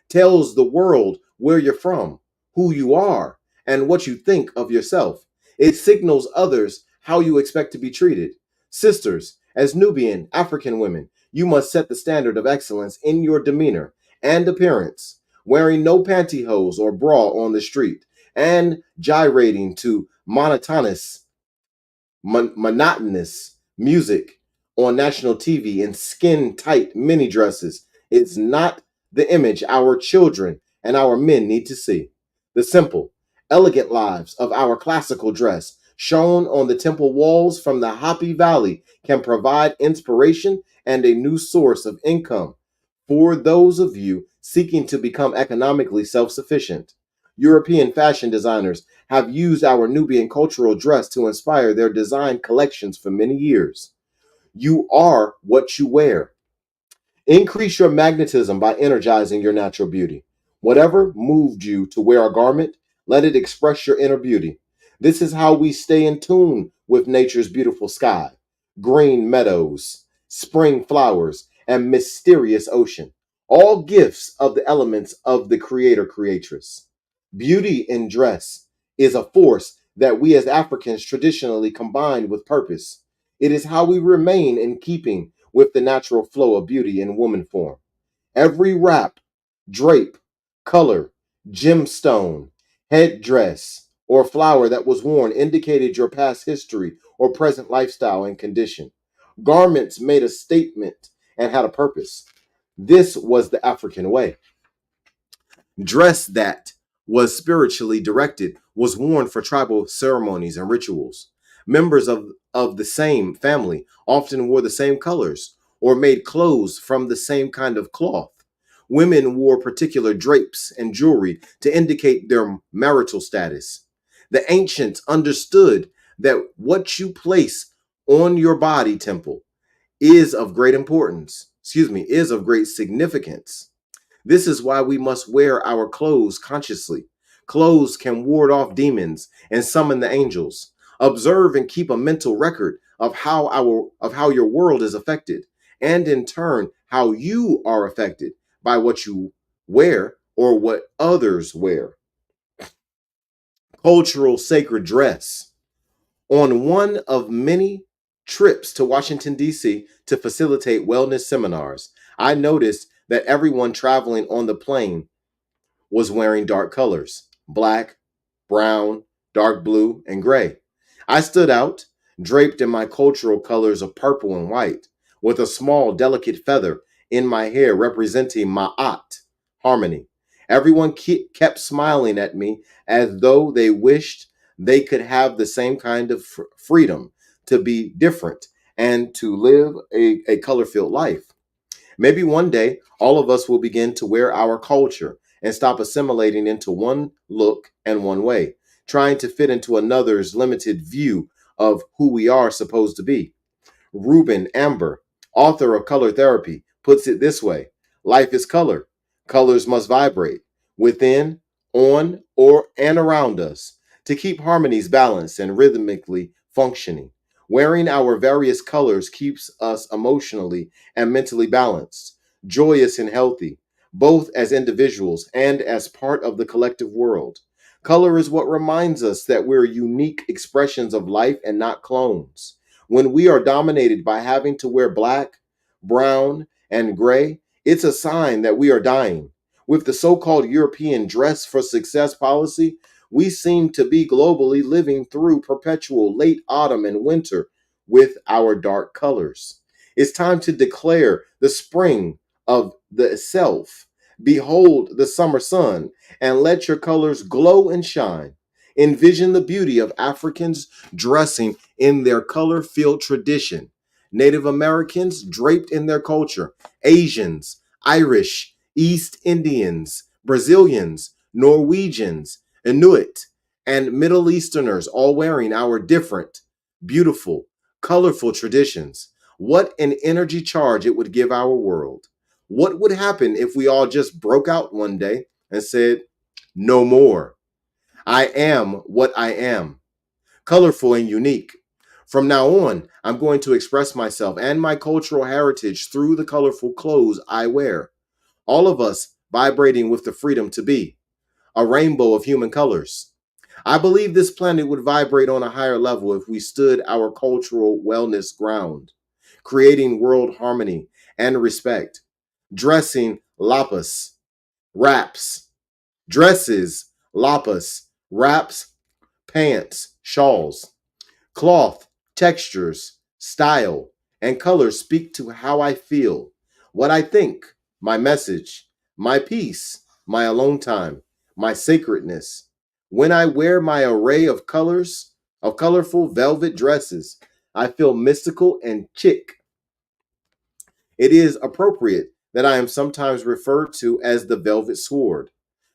tells the world where you're from, who you are, and what you think of yourself. It signals others how you expect to be treated. Sisters, as Nubian African women, you must set the standard of excellence in your demeanor and appearance, wearing no pantyhose or bra on the street, and gyrating to monotonous music on national TV in skin tight mini dresses. It's not the image our children and our men need to see. The simple, elegant lives of our classical dress, shown on the temple walls from the Happy Valley, can provide inspiration and a new source of income for those of you seeking to become economically self sufficient. European fashion designers have used our Nubian cultural dress to inspire their design collections for many years. You are what you wear. Increase your magnetism by energizing your natural beauty. Whatever moved you to wear a garment, let it express your inner beauty. This is how we stay in tune with nature's beautiful sky, green meadows, spring flowers, and mysterious ocean. All gifts of the elements of the creator creatress. Beauty in dress is a force that we as Africans traditionally combine with purpose. It is how we remain in keeping with the natural flow of beauty in woman form. Every wrap, drape, color, gemstone, headdress, or flower that was worn indicated your past history or present lifestyle and condition. Garments made a statement and had a purpose. This was the African way. Dress that was spiritually directed was worn for tribal ceremonies and rituals. Members of the same family often wore the same colors or made clothes from the same kind of cloth. Women wore particular drapes and jewelry to indicate their marital status. The ancients understood that what you place on your body temple is of great importance, is of great significance. This is why we must wear our clothes consciously. Clothes can ward off demons and summon the angels. Observe and keep a mental record of how your world is affected, and in turn how you are affected by what you wear or what others wear. Cultural sacred dress. On one of many trips to Washington, D.C. to facilitate wellness seminars, I noticed that everyone traveling on the plane was wearing dark colors: black, brown, dark blue, and gray. I stood out, draped in my cultural colors of purple and white, with a small, delicate feather in my hair representing Ma'at, harmony. Everyone kept smiling at me as though they wished they could have the same kind of freedom to be different and to live a color filled life. Maybe one day, all of us will begin to wear our culture and stop assimilating into one look and one way, trying to fit into another's limited view of who we are supposed to be. Ruben Amber, author of Color Therapy, puts it this way: life is color. Colors must vibrate within, on, or and around us to keep harmonies balanced and rhythmically functioning. Wearing our various colors keeps us emotionally and mentally balanced, joyous and healthy, both as individuals and as part of the collective world. Color is what reminds us that we're unique expressions of life and not clones. When we are dominated by having to wear black, brown, and gray, it's a sign that we are dying. With the so called European dress for success policy, we seem to be globally living through perpetual late autumn and winter with our dark colors. It's time to declare the spring of the self. Behold the summer sun and let your colors glow and shine. Envision the beauty of Africans dressing in their color filled tradition, Native Americans draped in their culture, Asians, Irish, East Indians, Brazilians, Norwegians, Inuit, and Middle Easterners all wearing our different, beautiful, colorful traditions. What an energy charge it would give our world. What would happen if we all just broke out one day and said, no more? I am what I am, colorful and unique. From now on, I'm going to express myself and my cultural heritage through the colorful clothes I wear. All of us vibrating with the freedom to be a rainbow of human colors. I believe this planet would vibrate on a higher level if we stood our cultural wellness ground, creating world harmony and respect. Dressing lapas, wraps, dresses, lapas, wraps, pants, shawls. Cloth, textures, style, and colors speak to how I feel, what I think, my message, my peace, my alone time, my sacredness. When I wear my array of colors, of colorful velvet dresses, I feel mystical and chic. It is appropriate that I am sometimes referred to as the velvet sword.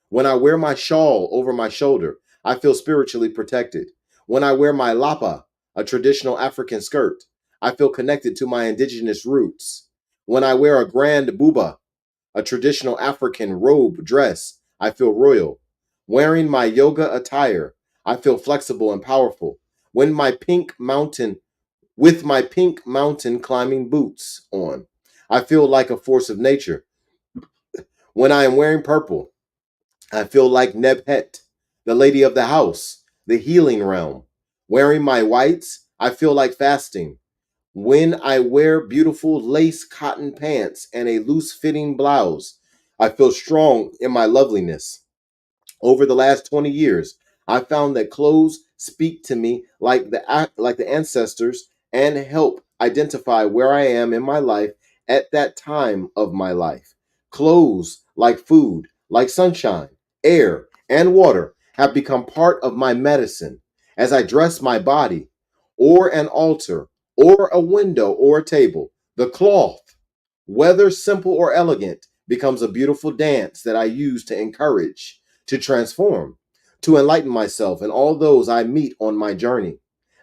When I wear my shawl over my shoulder, I feel spiritually protected. When I wear my lapa, a traditional African skirt, I feel connected to my indigenous roots. When I wear a grand buba, a traditional African robe dress, I feel royal. Wearing my yoga attire, I feel flexible and powerful. When my pink mountain, with my pink mountain climbing boots on, I feel like a force of nature. When I am wearing purple, I feel like Nebhet, the lady of the house, the healing realm. Wearing my whites, I feel like fasting. When I wear beautiful lace cotton pants and a loose fitting blouse, I feel strong in my loveliness. Over the last 20 years, I found that clothes speak to me like the ancestors and help identify where I am in my life at that time of my life. Clothes, like food, like sunshine, air, and water, have become part of my medicine as I dress my body or an altar or a window or a table. The cloth, whether simple or elegant, becomes a beautiful dance that I use to encourage, to transform, to enlighten myself and all those I meet on my journey.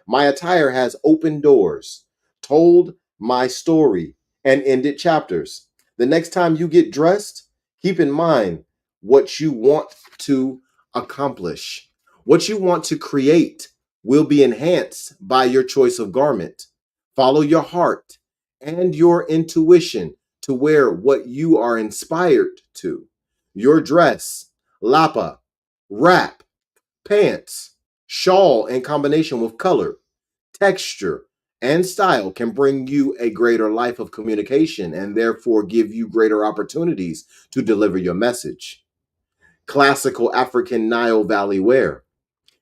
My attire has opened doors, told my story, and ended chapters. The next time you get dressed, keep in mind what you want to accomplish. What you want to create will be enhanced by your choice of garment. Follow your heart and your intuition to wear what you are inspired to. Your dress, lapa, wrap, pants, shawl in combination with color, texture, and style can bring you a greater life of communication and therefore give you greater opportunities to deliver your message. Classical African Nile Valley wear.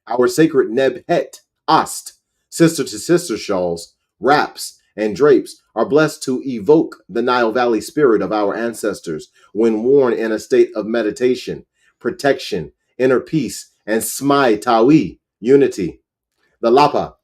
Our sacred Nebhet Ast, Sister to sister shawls, wraps, and drapes are blessed to evoke the Nile Valley spirit of our ancestors when worn in a state of meditation, protection, inner peace, and smai tawi, unity. The lapa.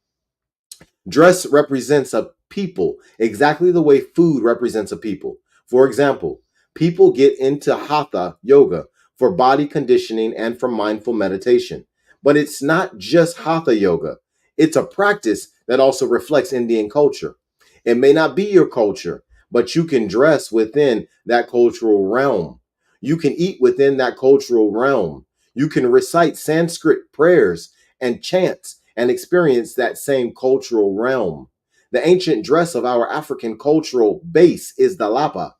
Dress represents a people exactly the way food represents a people. For example, people get into hatha yoga for body conditioning and for mindful meditation. But it's not just hatha yoga, it's a practice that also reflects Indian culture. It may not be your culture, but you can dress within that cultural realm. You can eat within that cultural realm. You can recite Sanskrit prayers and chants and experience that same cultural realm. The ancient dress of our African cultural base is the lapa.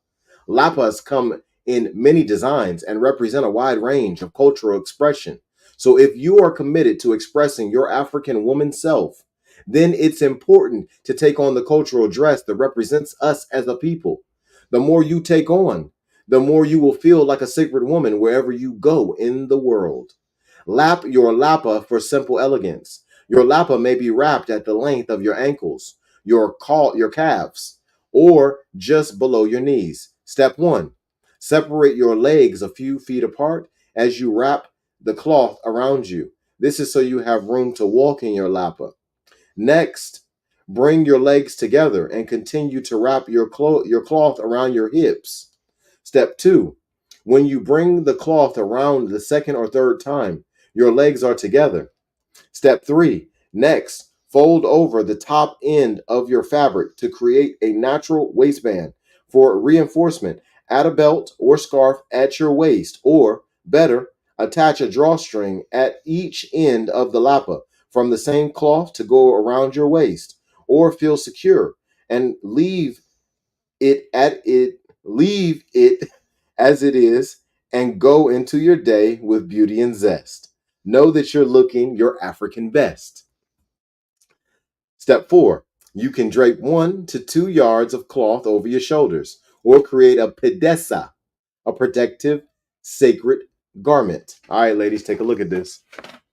Lapas come in many designs and represent a wide range of cultural expression. So if you are committed to expressing your African woman self, then it's important to take on the cultural dress that represents us as a people. The more you take on, the more you will feel like a sacred woman wherever you go in the world. Lap your lapa for simple elegance. Your lapa may be wrapped at the length of your ankles, your calves, or just below your knees. Step 1. Separate your legs a few feet apart as you wrap the cloth around you. This is so you have room to walk in your lapa. Next, bring your legs together and continue to wrap your cloth around your hips. Step 2. When you bring the cloth around the second or third time, your legs are together. Step 3. Next, fold over the top end of your fabric to create a natural waistband. For reinforcement, add a belt or scarf at your waist, or better, attach a drawstring at each end of the lapa from the same cloth to go around your waist, or feel secure and leave it as it is and go into your day with beauty and zest. Know that you're looking your African best. Step 4. You can drape 1 to 2 yards of cloth over your shoulders or create a pedesa, a protective, sacred garment. All right, ladies, take a look at this.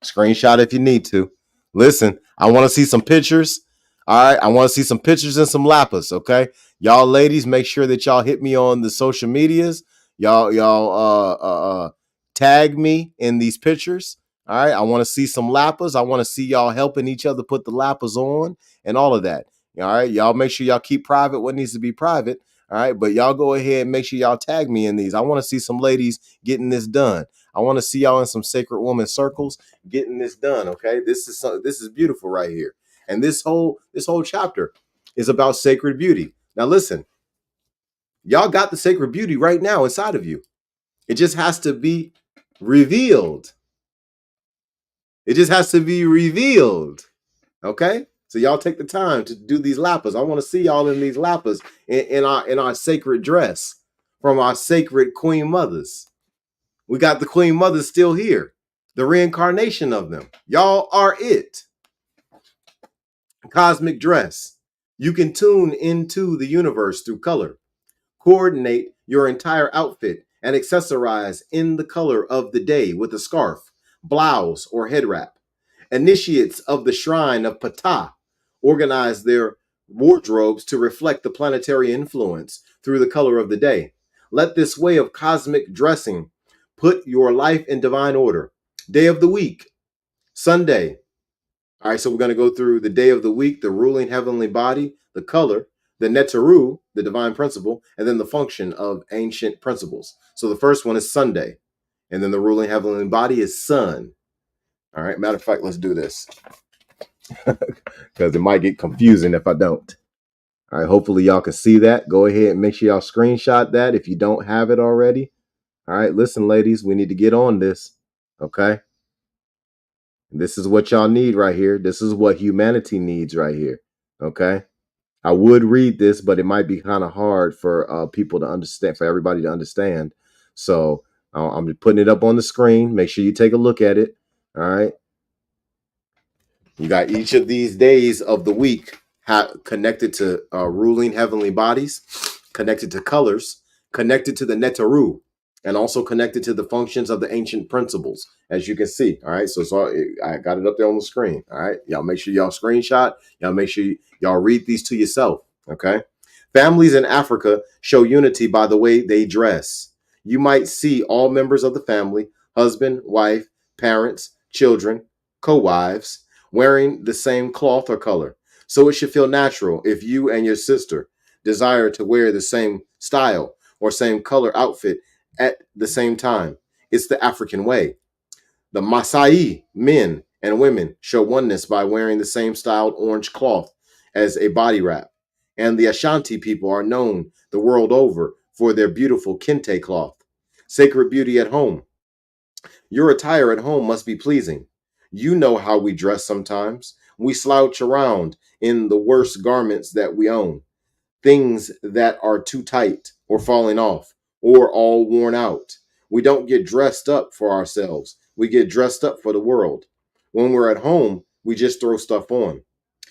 Screenshot if you need to. Listen, I want to see some pictures. All right, I want to see some pictures and some lapas, okay? Y'all ladies, make sure that y'all hit me on the social medias. Y'all tag me in these pictures. All right, I want to see some lapas. I want to see y'all helping each other put the lapas on and all of that. All right, y'all make sure y'all keep private what needs to be private. All right, but y'all go ahead and make sure y'all tag me in these. I want to see some ladies getting this done. I want to see y'all in some sacred woman circles getting this done. Okay, this is beautiful right here, and this whole chapter is about sacred beauty. Now listen, y'all got the sacred beauty right now inside of you. It just has to be revealed. It just has to be revealed. Okay, so y'all take the time to do these lapas. I want to see y'all in these lapas in our sacred dress from our sacred queen mothers. We got the queen mothers still here, the reincarnation of them. Y'all are it. Cosmic dress. You can tune into the universe through color. Coordinate your entire outfit and accessorize in the color of the day with a scarf, blouse, or head wrap. Initiates of the shrine of Ptah organize their wardrobes to reflect the planetary influence through the color of the day. Let this way of cosmic dressing put your life in divine order. Day of the week, Sunday. All right, so we're going to go through the day of the week, the ruling heavenly body, the color, the Neteru, the divine principle, and then the function of ancient principles. So the first one is Sunday, and then the ruling heavenly body is sun. All right, matter of fact, let's do this because it might get confusing if I don't. All right, hopefully y'all can see that. Go ahead and make sure y'all screenshot that if you don't have it already. All right, listen, ladies, we need to get on this. Okay. This is what y'all need right here. This is what humanity needs right here. Okay. I would read this, but it might be kind of hard for people to understand, for everybody to understand. So I'm putting it up on the screen. Make sure you take a look at it. All right. You got each of these days of the week connected to ruling heavenly bodies, connected to colors, connected to the Neteru. and also connected to the functions of the ancient principles, as you can see. All right, so I got it up there on the screen. All right, y'all make sure y'all screenshot. Y'all make sure y'all read these to yourself. Okay, families in Africa show unity by the way they dress. You might see all members of the family, husband, wife, parents, children, co-wives, wearing the same cloth or color. So it should feel natural if you and your sister desire to wear the same style or same color outfit at the same time. It's the African way. The Maasai men and women show oneness by wearing the same styled orange cloth as a body wrap. And the Ashanti people are known the world over for their beautiful kente cloth. Sacred beauty at home. Your attire at home must be pleasing. You know how we dress sometimes. We slouch around in the worst garments that we own, things that are too tight or falling off or all worn out. We don't get dressed up for ourselves. We get dressed up for the world. When we're at home, we just throw stuff on.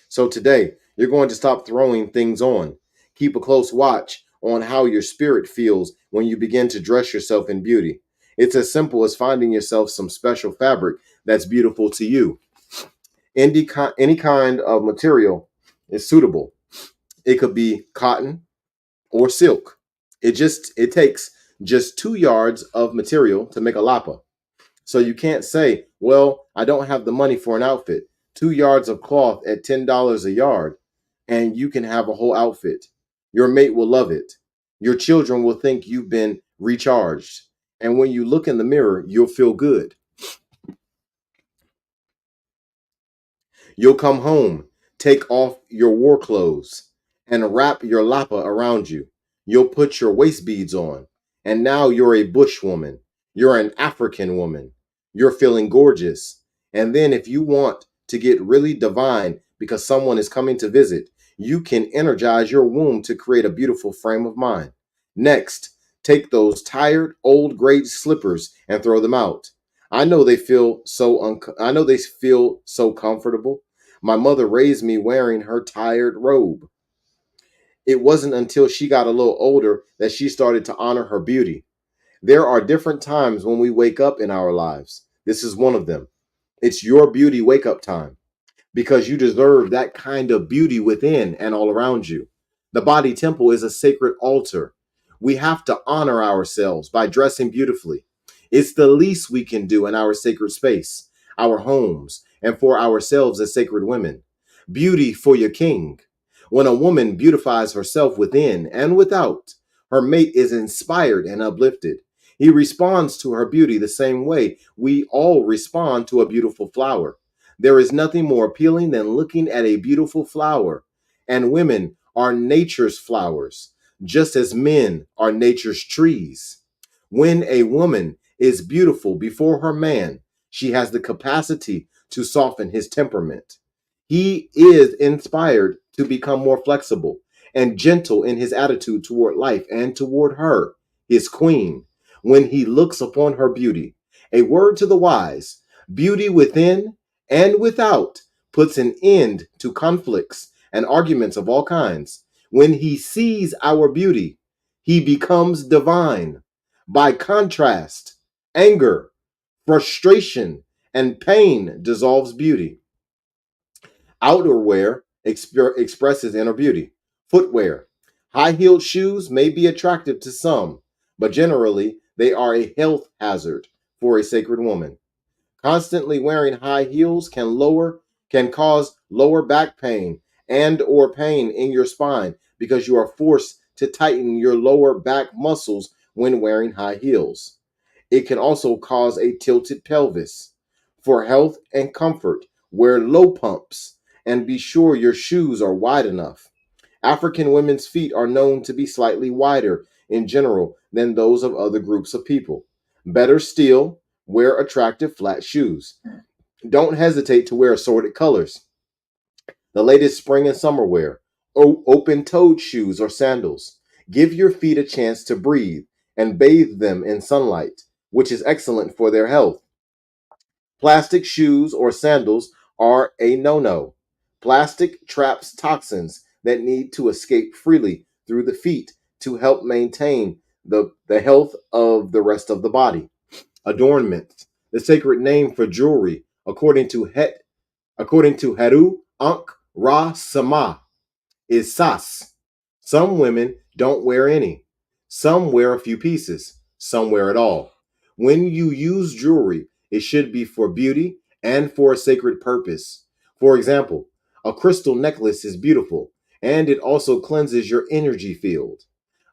So today, you're going to stop throwing things on. Keep a close watch on how your spirit feels when you begin to dress yourself in beauty. It's as simple as finding yourself some special fabric that's beautiful to you. Any kind of material is suitable. It could be cotton or silk. It takes just 2 yards of material to make a lapa. So you can't say, well, I don't have the money for an outfit. 2 yards of cloth at $10 a yard, and you can have a whole outfit. Your mate will love it. Your children will think you've been recharged. And when you look in the mirror, you'll feel good. You'll come home, take off your war clothes, and wrap your lapa around you. You'll put your waist beads on, and now you're a bush woman. You're an African woman. You're feeling gorgeous. And then, if you want to get really divine because someone is coming to visit, you can energize your womb to create a beautiful frame of mind. Next, take those tired old gray slippers and throw them out. I know they feel so comfortable. My mother raised me wearing her tired robe. It wasn't until she got a little older that she started to honor her beauty. There are different times when we wake up in our lives. This is one of them. It's your beauty wake up time because you deserve that kind of beauty within and all around you. The body temple is a sacred altar. We have to honor ourselves by dressing beautifully. It's the least we can do in our sacred space, our homes, and for ourselves as sacred women. Beauty for your king. When a woman beautifies herself within and without, her mate is inspired and uplifted. He responds to her beauty the same way we all respond to a beautiful flower. There is nothing more appealing than looking at a beautiful flower. And women are nature's flowers, just as men are nature's trees. When a woman is beautiful before her man, she has the capacity to soften his temperament. He is inspired to become more flexible and gentle in his attitude toward life and toward her, his queen, when he looks upon her beauty. A word to the wise: beauty within and without puts an end to conflicts and arguments of all kinds. When he sees our beauty, he becomes divine. By contrast, anger, frustration, and pain dissolves beauty. Outerwear expresses inner beauty. Footwear. High-heeled shoes may be attractive to some, but generally they are a health hazard for a sacred woman. Constantly wearing high heels can cause lower back pain and or pain in your spine because you are forced to tighten your lower back muscles when wearing high heels. It can also cause a tilted pelvis. For health and comfort, wear low pumps and be sure your shoes are wide enough. African women's feet are known to be slightly wider in general than those of other groups of people. Better still, wear attractive flat shoes. Don't hesitate to wear assorted colors, the latest spring and summer wear, open-toed shoes or sandals. Give your feet a chance to breathe and bathe them in sunlight, which is excellent for their health. Plastic shoes or sandals are a no-no. Plastic traps toxins that need to escape freely through the feet to help maintain the health of the rest of the body. Adornments, the sacred name for jewelry, according to Heru Ankh Ra Sama, is sas. Some women don't wear any. Some wear a few pieces. Some wear it all. When you use jewelry, it should be for beauty and for a sacred purpose. For example, a crystal necklace is beautiful and it also cleanses your energy field.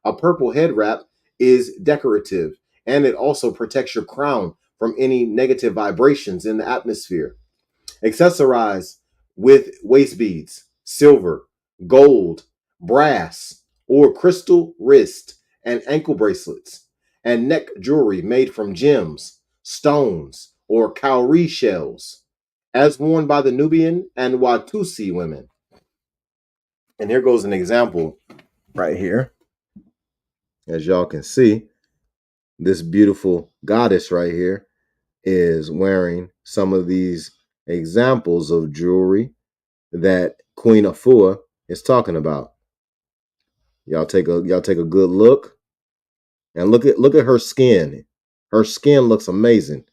A purple head wrap is decorative and it also protects your crown from any negative vibrations in the atmosphere. Accessorize with waist beads, silver, gold, brass, or crystal wrist and ankle bracelets, and neck jewelry made from gems, stones, or cowrie shells, as worn by the Nubian and Watusi women. And here goes an example right here. As y'all can see, this beautiful goddess right here is wearing some of these examples of jewelry that Queen Afua is talking about. Y'all take a good look and look at her skin. Her skin looks amazing.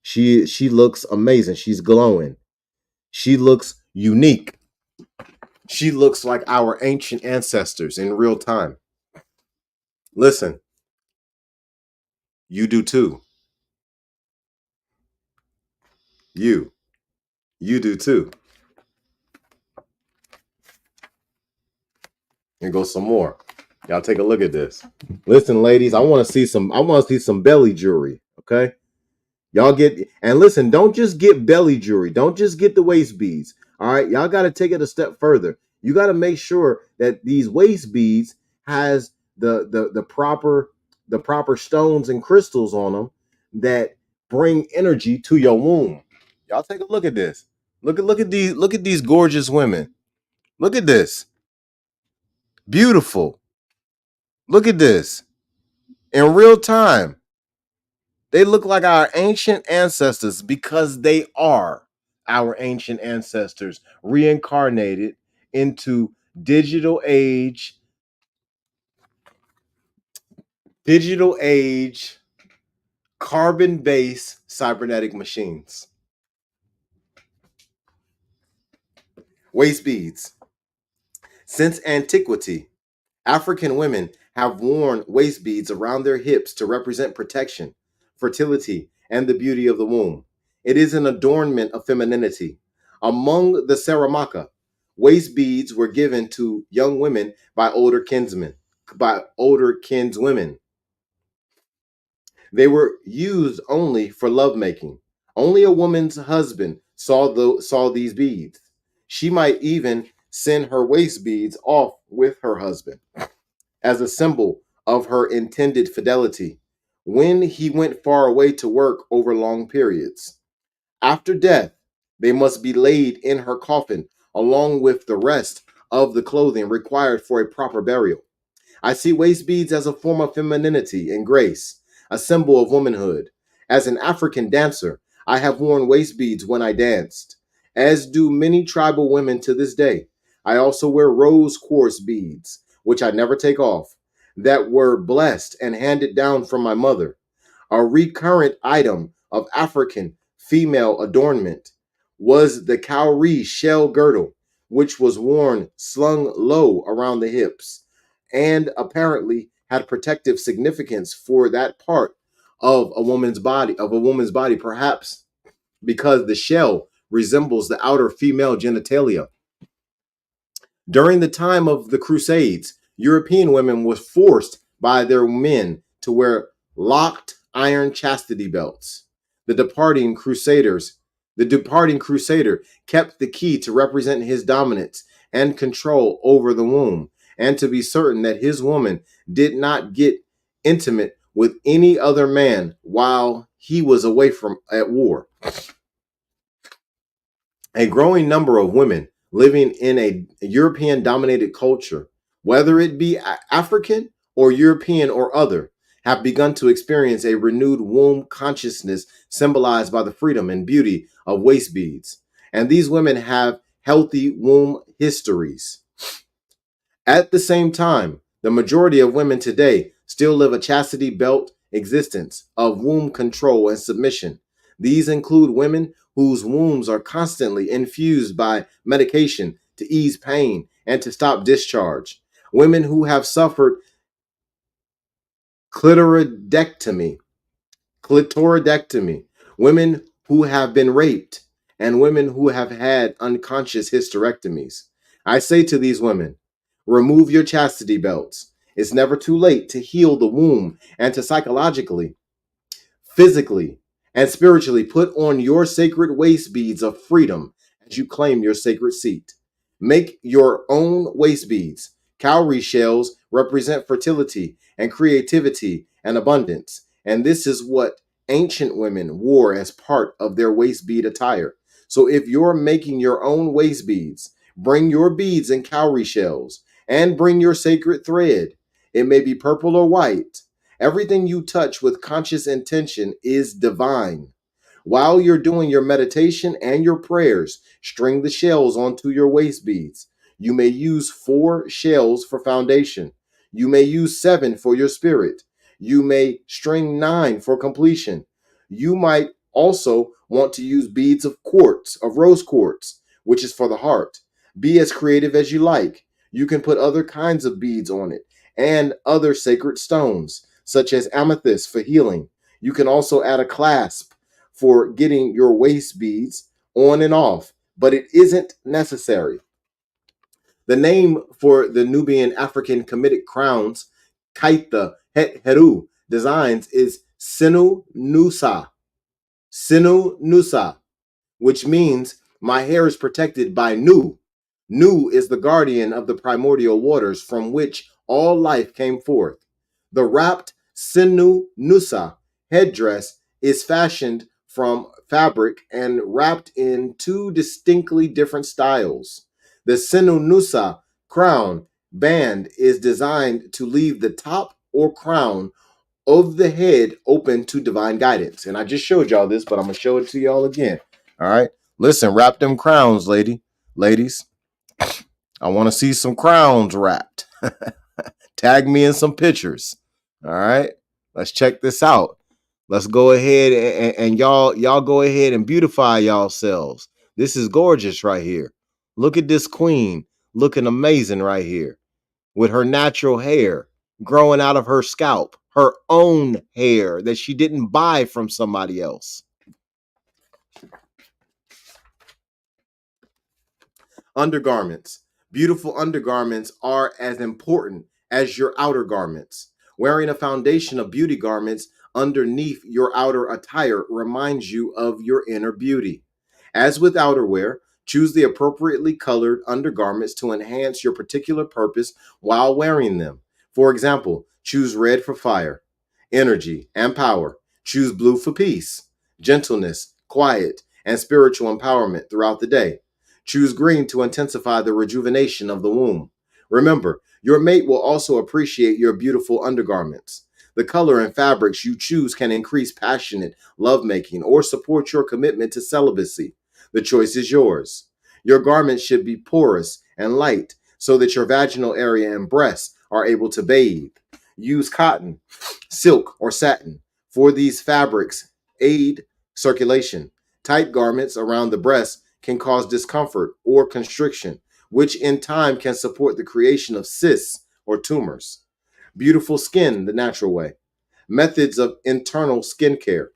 She looks amazing. She's glowing. She looks unique. She looks like our ancient ancestors in real time. Listen, you do too. You you do too. Here goes some more. Y'all take a look at this. Listen, ladies, I want to see some belly jewelry, okay? Y'all get, and listen, don't just get belly jewelry. Don't just get the waist beads. All right, y'all got to take it a step further. You got to make sure that these waist beads has the proper stones and crystals on them that bring energy to your womb. Y'all take a look at this. Look at these gorgeous women. Look at this. Beautiful. Look at this. In real time. They look like our ancient ancestors because they are our ancient ancestors reincarnated into digital age, digital age, carbon-based cybernetic machines. Waist beads. Since antiquity, African women have worn waist beads around their hips to represent protection, fertility, and the beauty of the womb. It is an adornment of femininity. Among the Saramaka, waist beads were given to young women by older kinswomen. They were used only for lovemaking. Only a woman's husband saw these beads. She might even send her waist beads off with her husband as a symbol of her intended fidelity when he went far away to work over long periods. After death, they must be laid in her coffin along with the rest of the clothing required for a proper burial. I see waist beads as a form of femininity and grace, a symbol of womanhood. As an African dancer, I have worn waist beads when I danced, as do many tribal women to this day. I also wear rose quartz beads, which I never take off, that were blessed and handed down from my mother. A recurrent item of African female adornment was the cowrie shell girdle, which was worn slung low around the hips and apparently had protective significance for that part of a woman's body, perhaps because the shell resembles the outer female genitalia. During the time of the Crusades, European women were forced by their men to wear locked iron chastity belts. The departing crusader kept the key to represent his dominance and control over the womb, and to be certain that his woman did not get intimate with any other man while he was away from at war. A growing number of women living in a European dominated culture, whether it be African or European or other, have begun to experience a renewed womb consciousness symbolized by the freedom and beauty of waist beads. And these women have healthy womb histories. At the same time, the majority of women today still live a chastity belt existence of womb control and submission. These include women whose wombs are constantly infused by medication to ease pain and to stop discharge. Women who have suffered clitoridectomy, clitoridectomy, women who have been raped, and women who have had unconscious hysterectomies. I say to these women, remove your chastity belts. It's never too late to heal the womb and to psychologically, physically, and spiritually put on your sacred waist beads of freedom as you claim your sacred seat. Make your own waist beads. Cowrie shells represent fertility and creativity and abundance, and this is what ancient women wore as part of their waist bead attire. So if you're making your own waist beads, bring your beads in cowrie shells and bring your sacred thread. It may be purple or white. Everything you touch with conscious intention is divine. While you're doing your meditation and your prayers, string the shells onto your waist beads. You may use 4 shells for foundation. You may use 7 for your spirit. You may string 9 for completion. You might also want to use beads of quartz, of rose quartz, which is for the heart. Be as creative as you like. You can put other kinds of beads on it and other sacred stones, such as amethyst for healing. You can also add a clasp for getting your waist beads on and off, but it isn't necessary. The name for the Nubian African Kemetic crowns, Kaita Heru designs is Sinu Nusa. Sinu Nusa, which means my hair is protected by Nu. Nu is the guardian of the primordial waters from which all life came forth. The wrapped Sinu Nusa headdress is fashioned from fabric and wrapped in 2 distinctly different styles. The Sinu Nusa crown band is designed to leave the top or crown of the head open to divine guidance. And I just showed y'all this, but I'm going to show it to y'all again. All right. Listen, wrap them crowns, ladies. I want to see some crowns wrapped. Tag me in some pictures. All right. Let's check this out. Let's go ahead and y'all go ahead and beautify yourselves. This is gorgeous right here. Look at this queen looking amazing right here with her natural hair growing out of her scalp, her own hair that she didn't buy from somebody else. Undergarments. Beautiful undergarments are as important as your outer garments. Wearing a foundation of beauty garments underneath your outer attire reminds you of your inner beauty. As with outerwear, choose the appropriately colored undergarments to enhance your particular purpose while wearing them. For example, choose red for fire, energy, and power. Choose blue for peace, gentleness, quiet, and spiritual empowerment throughout the day. Choose green to intensify the rejuvenation of the womb. Remember, your mate will also appreciate your beautiful undergarments. The color and fabrics you choose can increase passionate lovemaking or support your commitment to celibacy. The choice is yours. Your garments should be porous and light so that your vaginal area and breasts are able to bathe. Use cotton, silk, or satin. For these fabrics aid circulation. Tight garments around the breasts can cause discomfort or constriction, which in time can support the creation of cysts or tumors. Beautiful skin the natural way. Methods of internal skincare.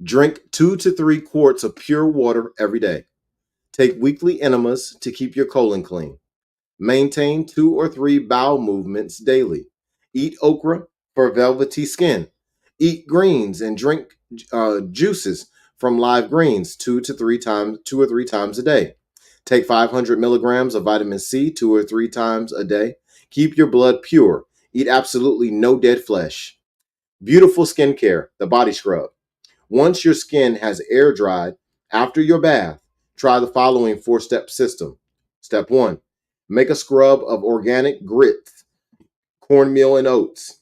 Drink 2 to 3 quarts of pure water every day. Take weekly enemas to keep your colon clean. Maintain 2 or 3 bowel movements daily. Eat okra for velvety skin. Eat greens and drink juices from live greens 2 or 3 times a day. Take 500 milligrams of vitamin C 2 or 3 times a day. Keep your blood pure. Eat absolutely no dead flesh. Beautiful skincare, the body scrub. Once your skin has air dried after your bath, try the following 4-step system. Step 1. Make a scrub of organic grits, cornmeal and oats,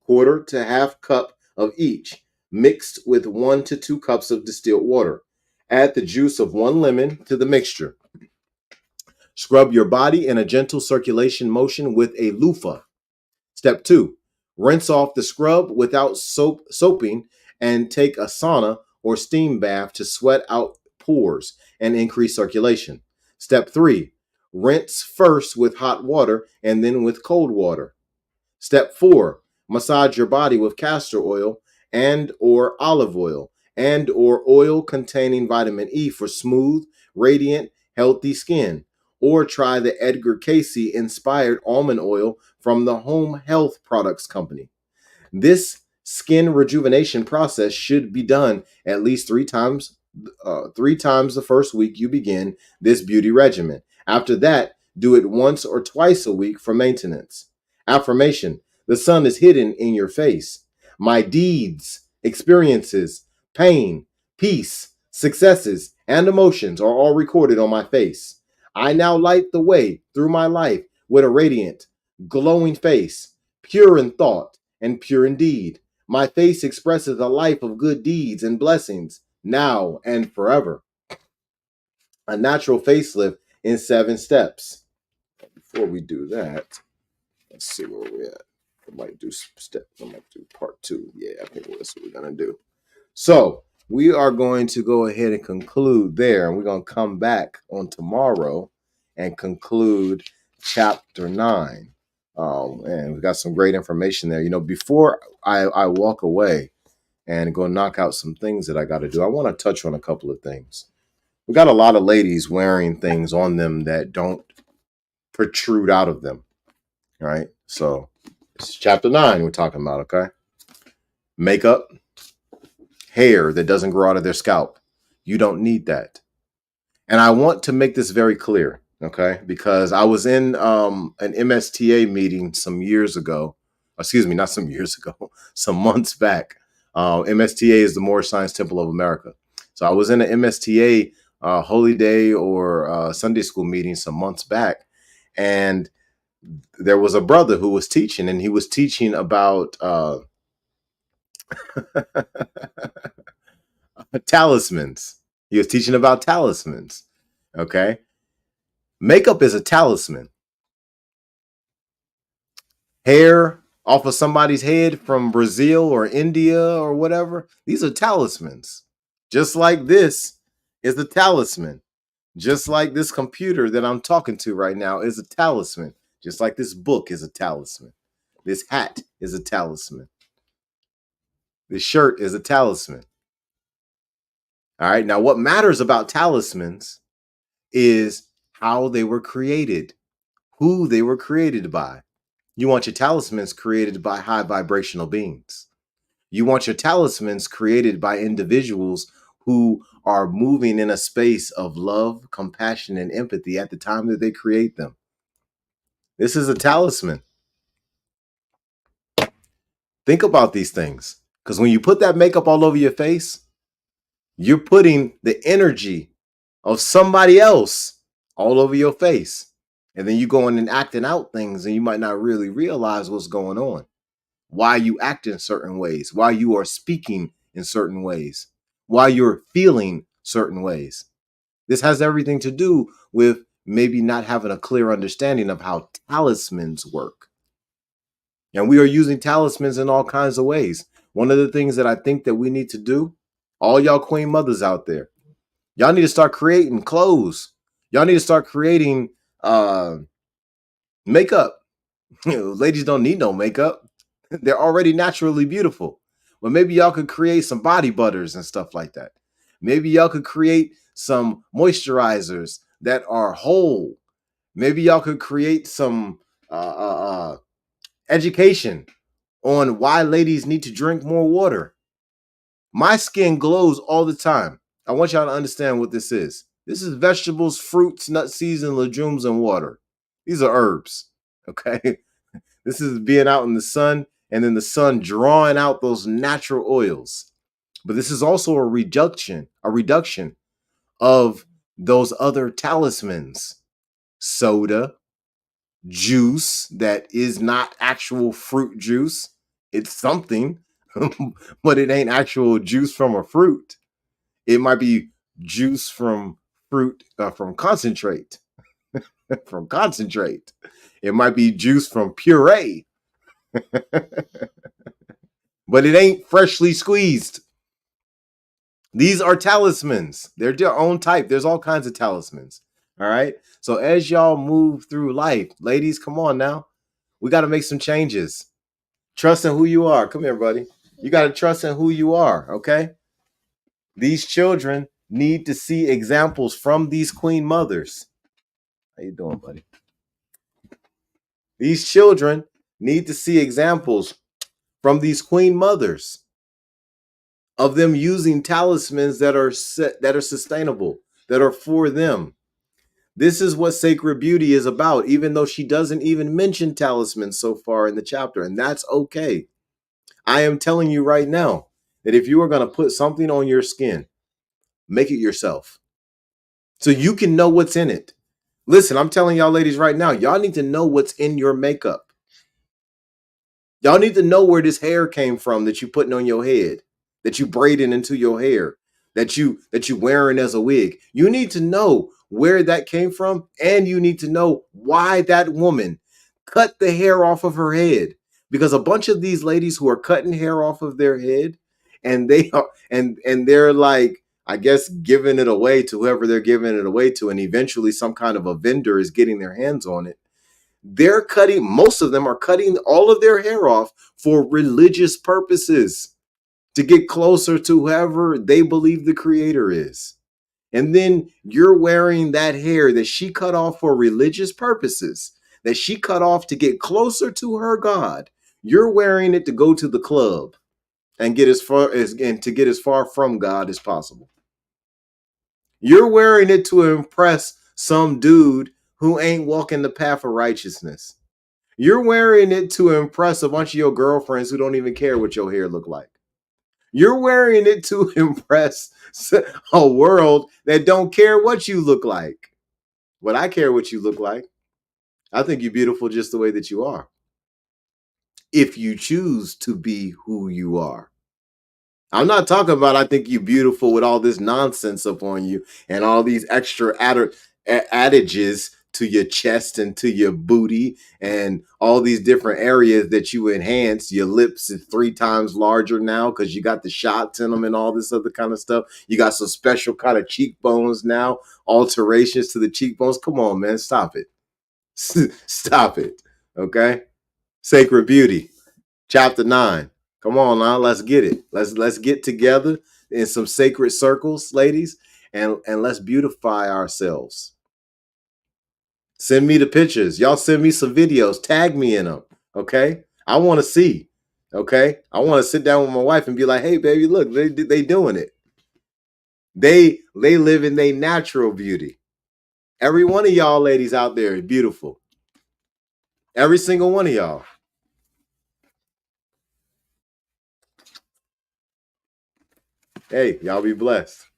quarter to half cup of each, mixed with 1 to 2 cups of distilled water. Add the juice of 1 lemon to the mixture. Scrub your body in a gentle circulation motion with a loofah. Step 2, rinse off the scrub without soaping and take a sauna or steam bath to sweat out pores and increase circulation. Step 3, rinse first with hot water and then with cold water. Step 4, massage your body with castor oil and or olive oil and or oil containing vitamin E for smooth, radiant, healthy skin. Or try the Edgar Casey inspired almond oil from the Home Health Products Company. This skin rejuvenation process should be done at least three times the first week you begin this beauty regimen. After that, do it once or twice a week for maintenance. Affirmation: the sun is hidden in your face. My deeds, experiences, pain, peace, successes, and emotions are all recorded on my face. I now light the way through my life with a radiant, glowing face, pure in thought and pure in deed. My face expresses a life of good deeds and blessings, now and forever. A natural facelift in 7 steps. Before we do that, let's see where we're at. I might do part 2. Yeah, I think that's what we're going to do. So we are going to go ahead and conclude there, and we're going to come back on tomorrow and conclude chapter 9. And we got some great information there. Before I walk away and go knock out some things that I got to do, I want to touch on a couple of things. We got a lot of ladies wearing things on them that don't protrude out of them. All right. So it's chapter 9 we're talking about. Okay. Makeup, hair that doesn't grow out of their scalp. You don't need that. And I want to make this very clear, okay? Because I was in an MSTA meeting some years ago. Excuse me, not some years ago, some months back. MSTA is the Moorish Science Temple of America. So I was in an MSTA Holy Day or Sunday school meeting some months back. And there was a brother who was teaching, and he was teaching about talismans. He was teaching about talismans. Okay. Makeup is a talisman. Hair off of somebody's head from Brazil or India or whatever. These are talismans. Just like this is a talisman. Just like this computer that I'm talking to right now is a talisman. Just like this book is a talisman. This hat is a talisman. This shirt is a talisman. All right. Now, what matters about talismans is how they were created, who they were created by. You want your talismans created by high vibrational beings. You want your talismans created by individuals who are moving in a space of love, compassion, and empathy at the time that they create them. This is a talisman. Think about these things, because when you put that makeup all over your face, you're putting the energy of somebody else all over your face. And then you go in and acting out things, and you might not really realize what's going on. Why you act in certain ways, why you are speaking in certain ways, why you're feeling certain ways. This has everything to do with maybe not having a clear understanding of how talismans work. And we are using talismans in all kinds of ways. One of the things that I think that we need to do, all y'all queen mothers out there, y'all need to start creating clothes. Y'all need to start creating makeup. Ladies don't need no makeup. They're already naturally beautiful. But maybe y'all could create some body butters and stuff like that. Maybe y'all could create some moisturizers that are whole. Maybe y'all could create some education on why ladies need to drink more water. My skin glows all the time. I want y'all to understand what this is. This is vegetables, fruits, nuts, seeds, and legumes, and water. These are herbs. Okay. This is being out in the sun, and then the sun drawing out those natural oils. But this is also a reduction of those other talismans. Soda, juice that is not actual fruit juice. It's something, but it ain't actual juice from a fruit. It might be juice from fruit, from concentrate. from concentrate. It might be juice from puree, but it ain't freshly squeezed. These are talismans. They're their own type. There's all kinds of talismans. All right. So as y'all move through life, ladies, come on now. We got to make some changes. Trust in who you are. Come here, buddy. You got to trust in who you are. Okay. These children need to see examples from these queen mothers. How you doing, buddy? These children need to see examples from these queen mothers of them using talismans that are sustainable, that are for them. This is what sacred beauty is about, even though she doesn't even mention talismans so far in the chapter, and that's okay. I am telling you right now that if you are going to put something on your skin, make it yourself so you can know what's in it. Listen, I'm telling y'all ladies right now, y'all need to know what's in your makeup. Y'all need to know where this hair came from that you putting on your head, that you braiding into your hair, that you wearing as a wig. You need to know where that came from, and you need to know why that woman cut the hair off of her head. Because a bunch of these ladies who are cutting hair off of their head, and they are and they're like, I guess, giving it away to whoever they're giving it away to, and eventually some kind of a vendor is getting their hands on it. They're cutting, most of them are cutting all of their hair off for religious purposes to get closer to whoever they believe the creator is. And then you're wearing that hair that she cut off for religious purposes, that she cut off to get closer to her God. You're wearing it to go to the club and get as far as and to get as far from God as possible. You're wearing it to impress some dude who ain't walking the path of righteousness. You're wearing it to impress a bunch of your girlfriends who don't even care what your hair look like. You're wearing it to impress a world that don't care what you look like. But I care what you look like. I think you're beautiful just the way that you are. If you choose to be who you are. I'm not talking about I think you're beautiful with all this nonsense up on you and all these extra adages to your chest and to your booty and all these different areas that you enhance. Your lips is 3 times larger now because you got the shots in them and all this other kind of stuff. You got some special kind of cheekbones now, alterations to the cheekbones. Come on, man, stop it. Stop it. Okay? Sacred beauty. Chapter 9. Come on now, let's get it. Let's get together in some sacred circles, ladies, and let's beautify ourselves. Send me the pictures. Y'all send me some videos. Tag me in them. Okay? I want to see. Okay? I want to sit down with my wife and be like, "Hey, baby, look, they doing it. They live in their natural beauty. Every one of y'all ladies out there is beautiful. Every single one of y'all. Hey, y'all be blessed."